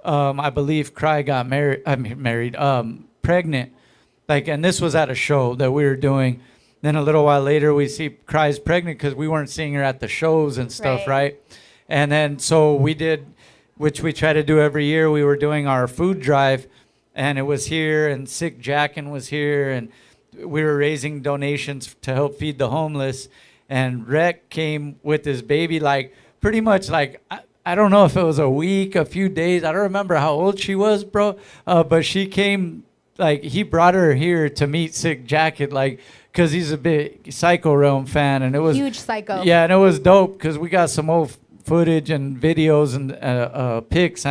I believe Cry got pregnant. And this was at a show that we were doing. Then a little while later, we see Cry's pregnant because we weren't seeing her at the shows and stuff, right? And then so we did, which we try to do every year. We were doing our food drive, and it was here, and Sick Jackin' was here, and we were raising donations to help feed the homeless. And Rec came with his baby, like pretty much like, I don't know if it was a week, a few days. I don't remember how old she was, bro. But she came. Like, he brought her here to meet Sick Jacket, like, because he's a big Psycho Realm fan. And it was Huge Psycho. Yeah, and it was dope because we got some old footage and videos and pics,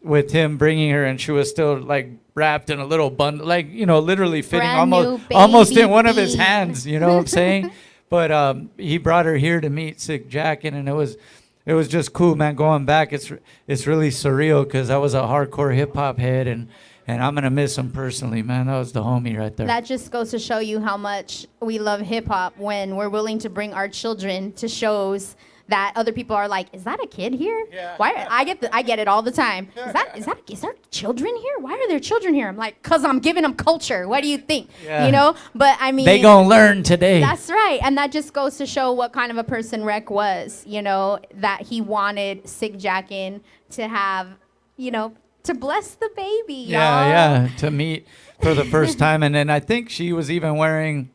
with him bringing her. And she was still, like, wrapped in a little bundle, like, literally fitting almost in one of his hands, you know what I'm saying? But he brought her here to meet Sick Jacket, and it was just cool, man. Going back, it's really surreal because I was a hardcore hip-hop head, and I'm going to miss him personally, man. That was the homie right there. That just goes to show you how much we love hip hop when we're willing to bring our children to shows that other people are like, is that a kid here? Yeah. Why? I get it all the time. Is there children here? Why are there children here? I'm like, cause I'm giving them culture. What do you think? Yeah. But I mean, they gonna learn today. That's right, and that just goes to show what kind of a person Rec was. That he wanted Sick Jackin' to have, to bless the baby, y'all. Yeah, to meet for the first time. And then I think she was even wearing,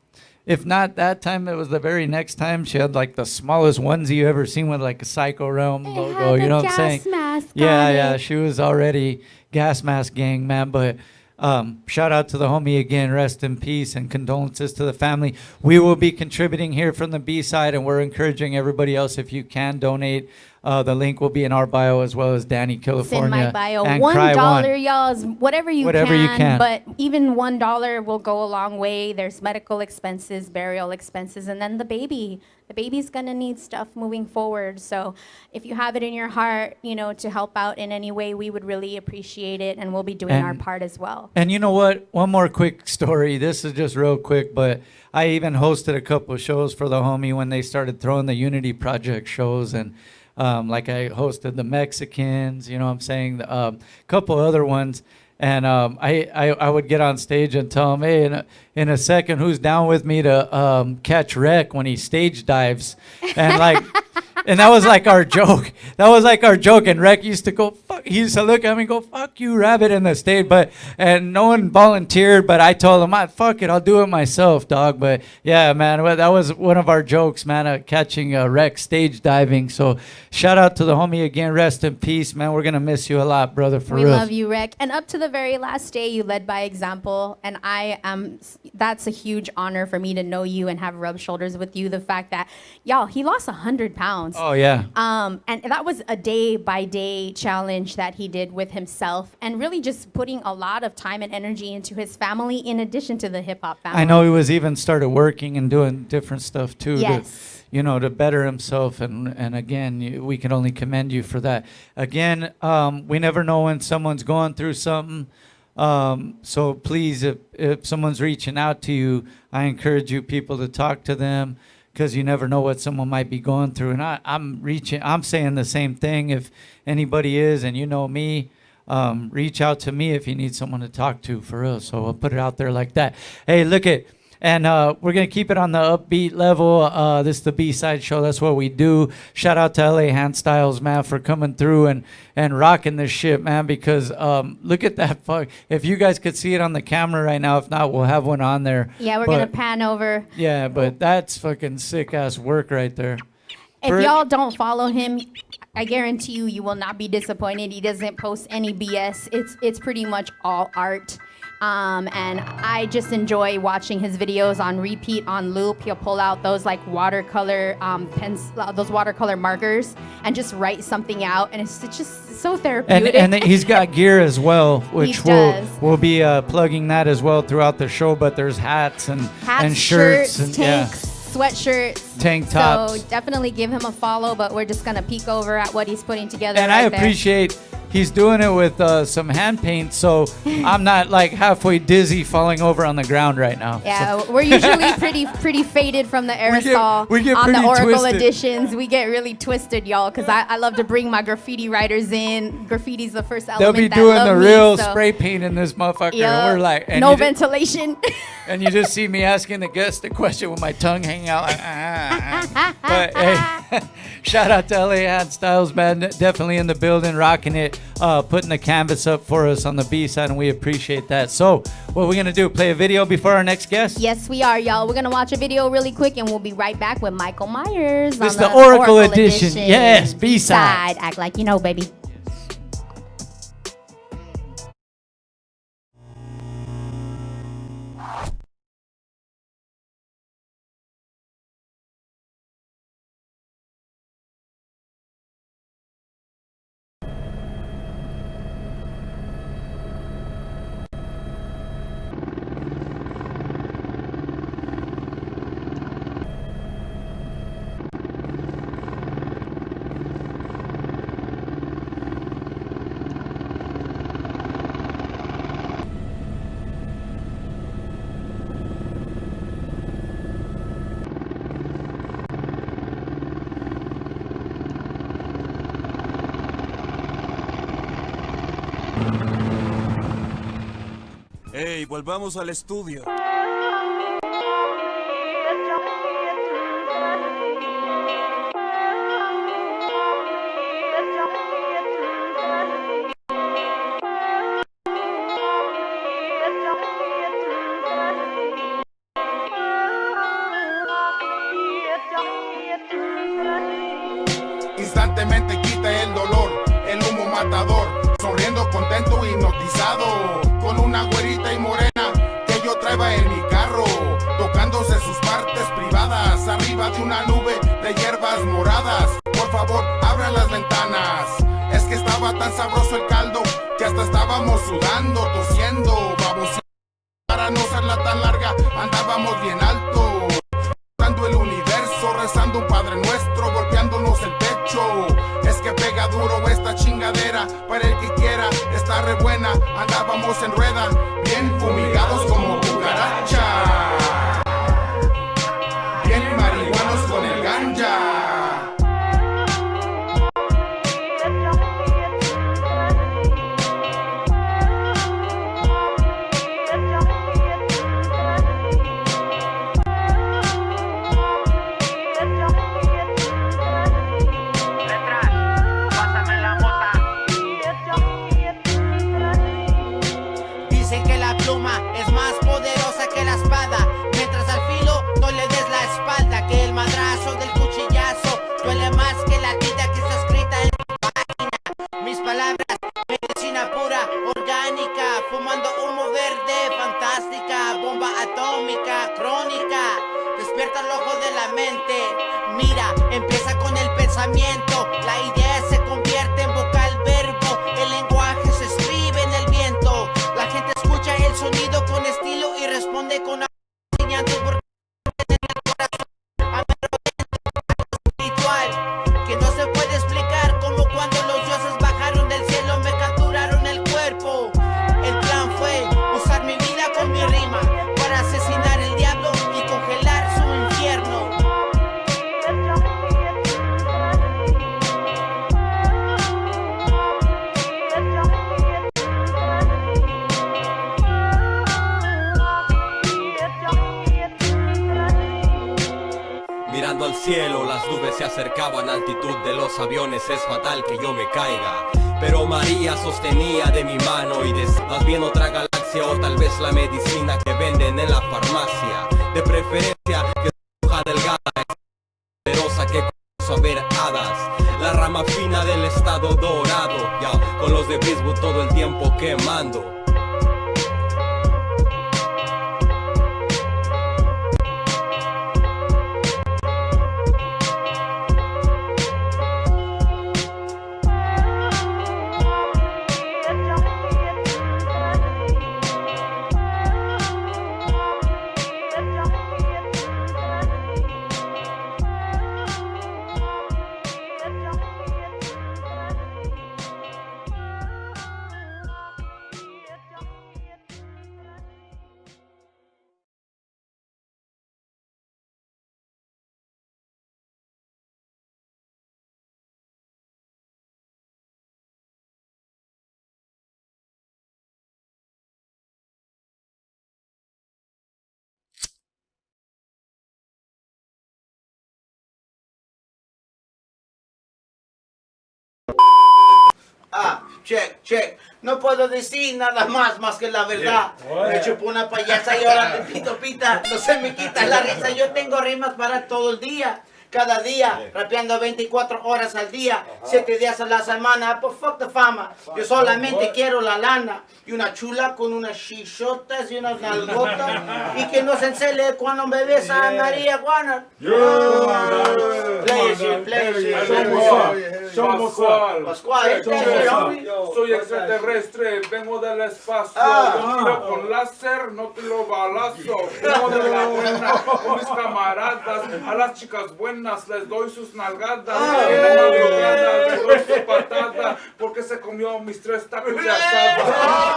if not that time, it was the very next time, she had like the smallest onesie you ever seen with like a Psycho Realm logo. You know what I'm saying? Gas mask Yeah, she was already Gas Mask Gang, man. But shout out to the homie again. Rest in peace and condolences to the family. We will be contributing here from the B-side, and we're encouraging everybody else, if you can donate. The link will be in our bio, as well as Dani, Killafournya. It's in my bio. And $1, y'all, is whatever you can. But even $1 will go a long way. There's medical expenses, burial expenses, and then the baby's gonna need stuff moving forward. So if you have it in your heart, to help out in any way, we would really appreciate it, and we'll be doing our part as well. And you know what? One more quick story. This is just real quick, but I even hosted a couple of shows for the homie when they started throwing the Unity Project shows, and like I hosted the Mexicans, you know what I'm saying, a couple other ones. And I would get on stage and tell him, hey, in a second, who's down with me to catch Rec when he stage dives? And like, And that was like our joke. That was like our joke. And Rec used to go, fuck. He used to look at me and go, fuck you, Rabbit, in the stage. And no one volunteered, but I told him, fuck it, I'll do it myself, dog. But yeah, man, that was one of our jokes, man, catching Rec stage diving. So shout out to the homie again. Rest in peace, man. We're going to miss you a lot, brother, for real. We love you, Rec. And up to the very last day, you led by example. And that's a huge honor for me to know you and have rubbed shoulders with you. The fact that, y'all, he lost 100 pounds. Oh, yeah. And that was a day-by-day challenge that he did with himself and really just putting a lot of time and energy into his family in addition to the hip-hop family. I know he was even started working and doing different stuff, too. Yes. To better himself. And again, we can only commend you for that. Again, we never know when someone's going through something. So please, if someone's reaching out to you, I encourage you people to talk to them, because you never know what someone might be going through. And I'm saying the same thing. If anybody is, and you know me, reach out to me if you need someone to talk to, for real. So I'll put it out there like that. Hey, look at, and we're going to keep it on the upbeat level. This is the B-side show. That's what we do. Shout out to LA Hand Styles, man, for coming through and rocking this shit, man, because look at that. If you guys could see it on the camera right now, if not, we'll have one on there. Yeah, we're going to pan over. Yeah, but that's fucking sick-ass work right there. If y'all don't follow him, I guarantee you will not be disappointed. He doesn't post any BS. It's pretty much all art. And I just enjoy watching his videos on repeat, on loop. He'll pull out those like watercolor pens, those watercolor markers, and just write something out. And it's just so therapeutic. And he's got gear as well, which we'll be plugging that as well throughout the show. But there's hats and shirts and tanks, sweatshirts, tank tops. So definitely give him a follow. But we're just gonna peek over at what he's putting together. And I appreciate. He's doing it with some hand paint, so I'm not like halfway dizzy falling over on the ground right now. Yeah, so. We're usually pretty faded from the aerosol we get on the Oracle twisted. Editions. We get really twisted, y'all, because I love to bring my graffiti writers in. Graffiti's the first element. They'll be doing the real spray paint in this motherfucker. Yep. And we're like, and no ventilation. And you just see me asking the guest a question with my tongue hanging out. Like, But hey, shout out to LA Hand Styles, man. Definitely in the building, rocking it. Putting the canvas up for us on the B side, and we appreciate that. So what we're going to do, play a video before our next guest? Yes, we are, y'all. We're going to watch a video really quick, and we'll be right back with Michael Myers. This is the Oracle edition. Yes, B-side. Act like you know, baby. Hey, volvamos al estudio. Instantemente quita el dolor, el humo matador, sonriendo contento, hipnotizado, con una güerita y morena que yo traía en mi carro, tocándose sus partes privadas, arriba de una nube de hierbas moradas. Por favor, abran las ventanas, es que estaba tan sabroso el caldo, que hasta estábamos sudando, tosiendo, baboseando. Para no serla tan larga, andábamos bien alto, el universo, rezando un Padre Nuestro, golpeándonos el pecho. Es que pega duro esta chingadera, para el que quiera, está re buena. Andábamos en rueda, bien fumigados como cucaracha, bien marihuanos con el ganja. atómica, crónica. Despierta el ojo de la mente. Mira, empieza con el pensamiento. La idea se convierte en vocal verbo. El lenguaje se escribe en el viento. La gente escucha el sonido con estilo y responde con enseñanzas porque en el corazón espiritual que no se puede explicar, como cuando los dioses bajaron del cielo, me capturaron el cuerpo. El plan fue usar mi vida con mi rima para asesinar el diablo y congelar su infierno. Mirando al cielo, las nubes se acercaban a altitud de los aviones. Es fatal que yo me caiga, pero María sostenía de mi mano y decía: más bien otra galaxia o tal vez la medicina que venden en la farmacia. De preferencia que hoja delgada, poderosa que a ver hadas. La rama fina del estado dorado, ya con los de Biswood todo el tiempo quemando. Check. No puedo decir nada más que la verdad. Me chupó una payasa y ahora te pito pita. No se me quita la risa. Yo tengo rimas para todo el día. Cada día, rapeando 24 horas al día, 7 días a la semana, pues fuck the fama. Yo solamente quiero la lana y una chula con unas chichotas y unas nalgotas y que no se encele cuando me besa a María Juana. Pascual. Soy extraterrestre, vengo del espacio. Yo tiro con láser, no tiro balazo. Vengo de la buena con mis camaradas. A las chicas buenas les doy sus nalgadas. En la madrugada les doy su patada porque se comió mis 3 tacos de asada.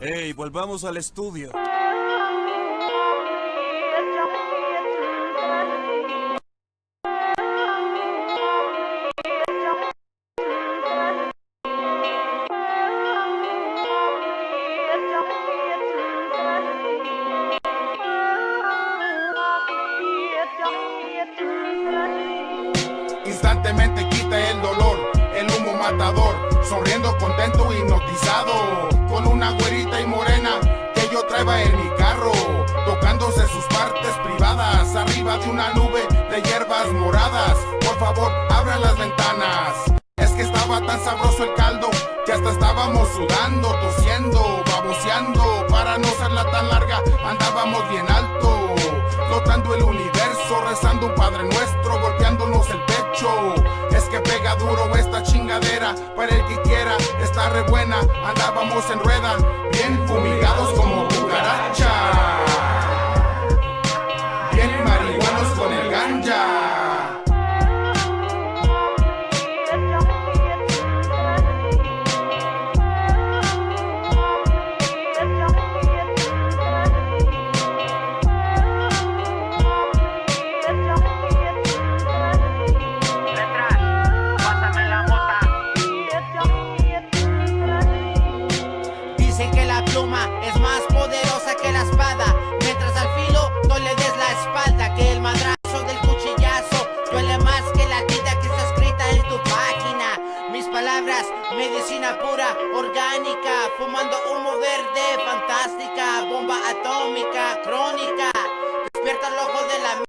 Hey, volvamos al estudio. Instantemente quita el dolor, el humo matador, sonriendo contento hipnotizado, con una güerita y morena que yo traía en mi carro, tocándose sus partes privadas, arriba de una nube de hierbas moradas. Por favor, abran las ventanas, es que estaba tan sabroso el caldo, que hasta estábamos sudando, tosiendo, baboseando, para no serla tan larga, andábamos bien alto, flotando el universo, rezando un Padre Nuestro, golpeándonos el pecho. Es que pega duro esta chingadera. Para el que quiera, está re buena. Andábamos en rueda, bien fumigados como cucaracha. Bien marihuanos con el ganja. Dicen que la pluma es más poderosa que la espada. Mientras al filo no le des la espalda. Que el madrazo del cuchillazo duele más que la tinta que está escrita en tu página. Mis palabras, medicina pura, orgánica. Fumando humo verde, fantástica. Bomba atómica, crónica. Despierta el ojo de la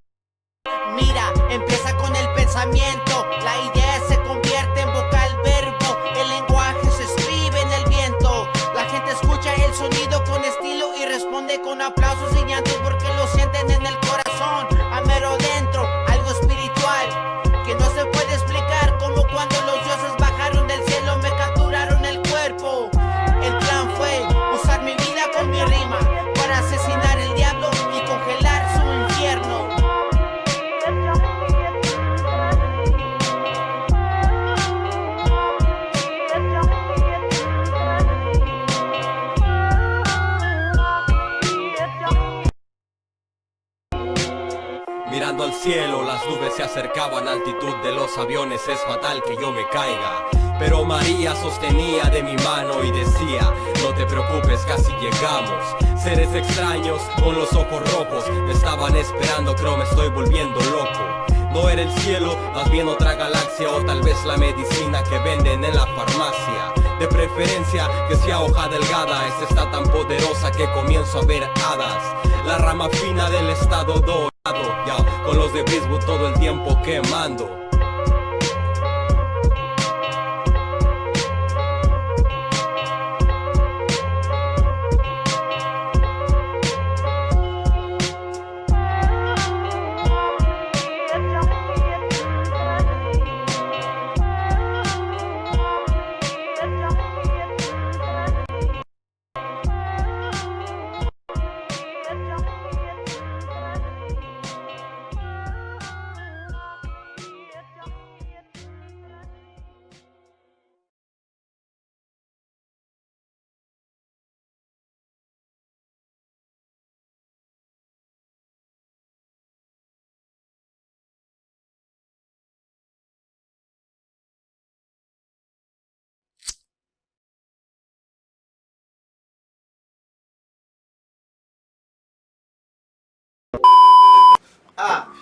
mira, empieza con el pensamiento. La idea se convierte en vocal verbo. El lenguaje se escribe en el viento. La gente escucha el sonido con estilo y responde con aplausos y llantos porque lo sienten en el corazón, a mero dentro, algo espiritual que no se puede explicar, como cuando los dioses bajaron del cielo, me capturaron el cuerpo. El plan fue usar mi vida con mi rima para asesinar el diablo y congelar su infierno. Mirando al cielo, las nubes se acercaban a altitud de los aviones, es fatal que yo me caiga. Pero María sostenía de mi mano y decía, no te preocupes, casi llegamos. Seres extraños con los ojos rojos me estaban esperando, creo me estoy volviendo loco. No era el cielo, más bien otra galaxia, o tal vez la medicina que venden en la farmacia. De preferencia que sea hoja delgada, esta está tan poderosa que comienzo a ver hadas. La rama fina del estado dorado, ya, con los de Brisbane todo el tiempo quemando.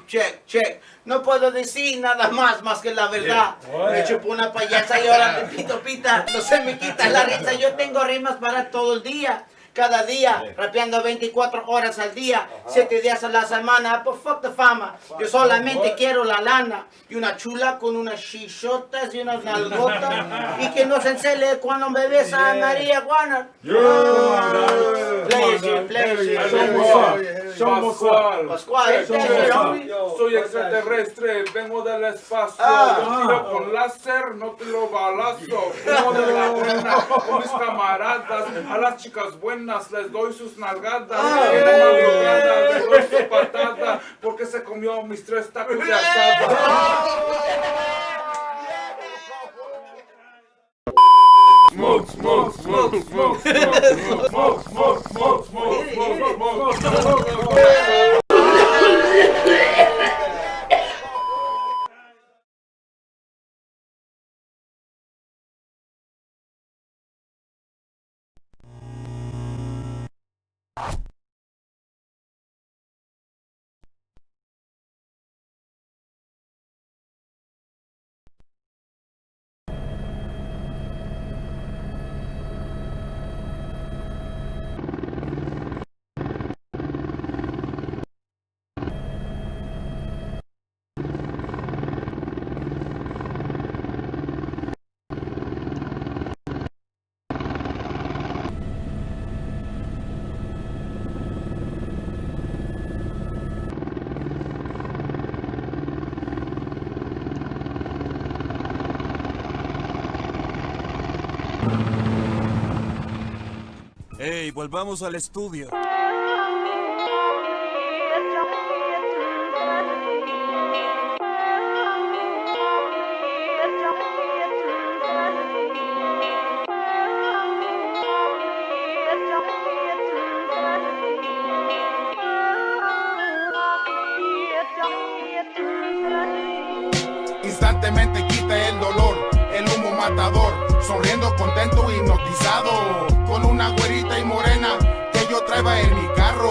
Check. No puedo decir nada más que la verdad. Me chupó una payasa y ahora me pito pita. No se me quita la risa. Yo tengo rimas para todo el día. Cada día, rapeando 24 horas al día, 7 días a la semana, pues fuck the fama. Yo solamente quiero la lana y una chula con unas chichotas y unas nalgotas y que no se encele cuando me besa María Juana. Pascual. Soy extraterrestre, vengo del espacio. Tiro con láser, no tiro balazo. Fumo de la buena con mis camaradas. A las chicas buenas les doy sus nalgadas. En la madrugada les doy su patada porque se comió mis 3 tacos de asada. Smoke, smoke, smoke, smoke, smoke, smoke, smoke, smoke, smoke, smoke. Hey, volvamos al estudio. Instantemente quita el dolor, el humo matador, sonriendo contento hipnotizado, con una güerita y morena que yo traía en mi carro,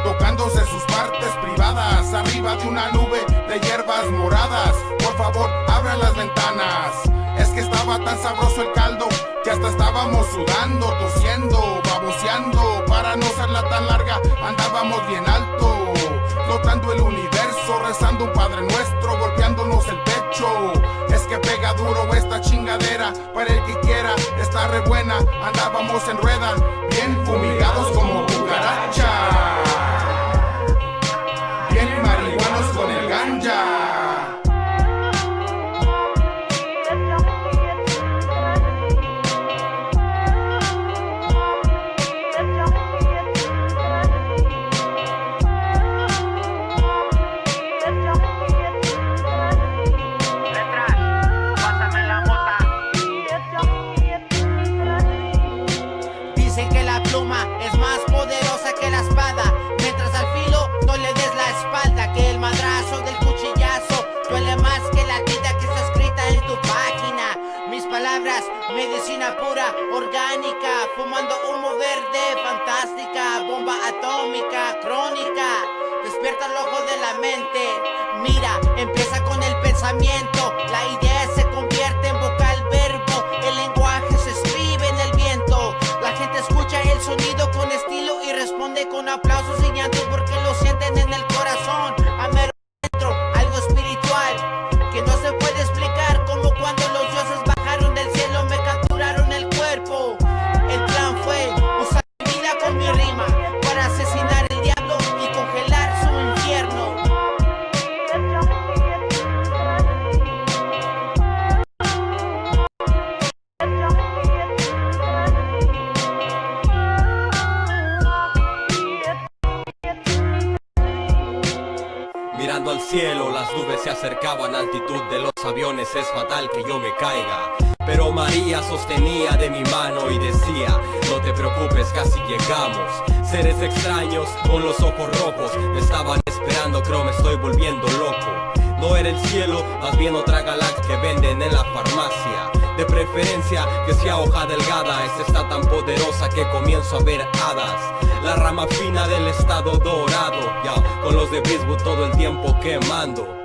tocándose sus partes privadas, arriba de una nube de hierbas moradas. Por favor, abran las ventanas, es que estaba tan sabroso el caldo, que hasta estábamos sudando, tosiendo, baboseando, para no serla tan larga, andábamos bien alto, flotando el universo, rezando un Padre Nuestro, golpeándonos el pecho. Es que pega duro esta chingadera, para el que quiera, está re buena. Andábamos en rueda, bien fumigados como cucaracha, bien marihuanos con el ganja. Medicina pura, orgánica, fumando humo verde, fantástica, bomba atómica, crónica, despierta el ojo de la mente, mira, empieza con el pensamiento, la idea se convierte en vocal verbo, el lenguaje se escribe en el viento, la gente escucha el sonido con estilo y responde con aplausos y llantos porque lo sienten en el corazón, a mero dentro, algo espiritual, que no se puede explicar, como cuando los dioses bajaron del cielo, me capturaron el cuerpo. El plan fue usar mi vida con mi rima para asesinar el diablo y congelar su infierno. Mirando al cielo, las nubes se acercaban, altitud de los aviones, es fatal que yo me caiga. Pero María sostenía de mi mano y decía, no te preocupes, casi llegamos. Seres extraños con los ojos rojos me estaban esperando, creo me estoy volviendo loco. No era el cielo, más bien otra galaxia que venden en la farmacia. De preferencia que sea hoja delgada, esta está tan poderosa que comienzo a ver hadas. La rama fina del estado dorado, ya, con los de Biswood todo el tiempo quemando.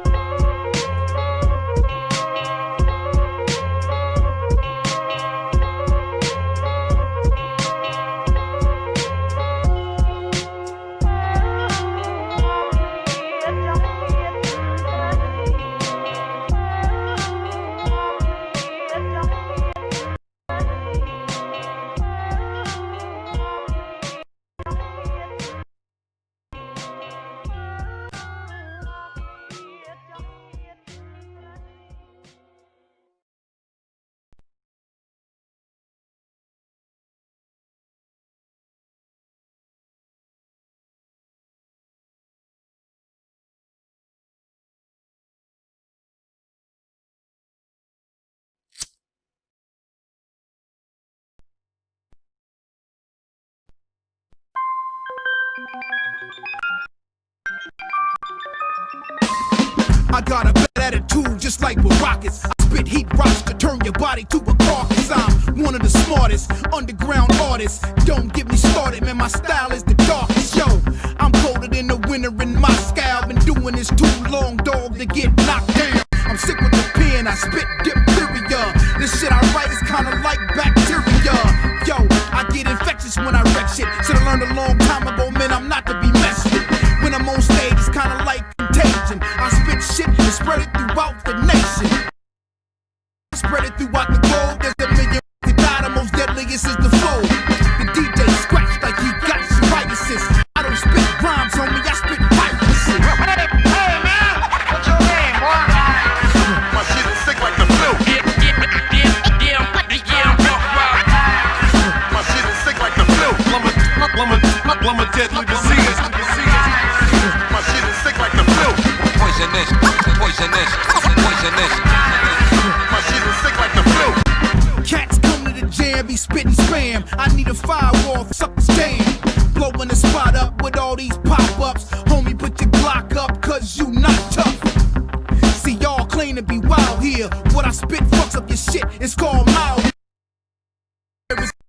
I got a bad attitude just like with rockets. I spit heat rocks to turn your body to a carcass. I'm one of the smartest underground artists. Don't get me started, man, my style is the darkest. Yo, I'm colder than the winter in Moscow. Been doing this too long, dog, to get knocked down. I'm sick with the pen, I spit diphtheria. This shit I write is kinda like bacteria. Yo, I get infectious when I wreck shit. Should've learned a long time ago, man, I'm not to be messed with. When I'm on stage, it's kinda like contagion. I spit shit and spread it throughout the nation. Spread it throughout the globe. There's a million to die, the most deadliest is the flow. The DJ scratch like he got psoriasis. I don't spit rhymes, homie, I spit viruses. Hey man, what's your name, boy? My shit is sick like the flu. deadly disease. My shit is sick like the flu. Poisonous, poisonous, poisonous. My shit is sick like the flu. Cats come to the jam, be spitting spam. I need a firewall, suckers jam. Blowing the spot up with all these pop-ups.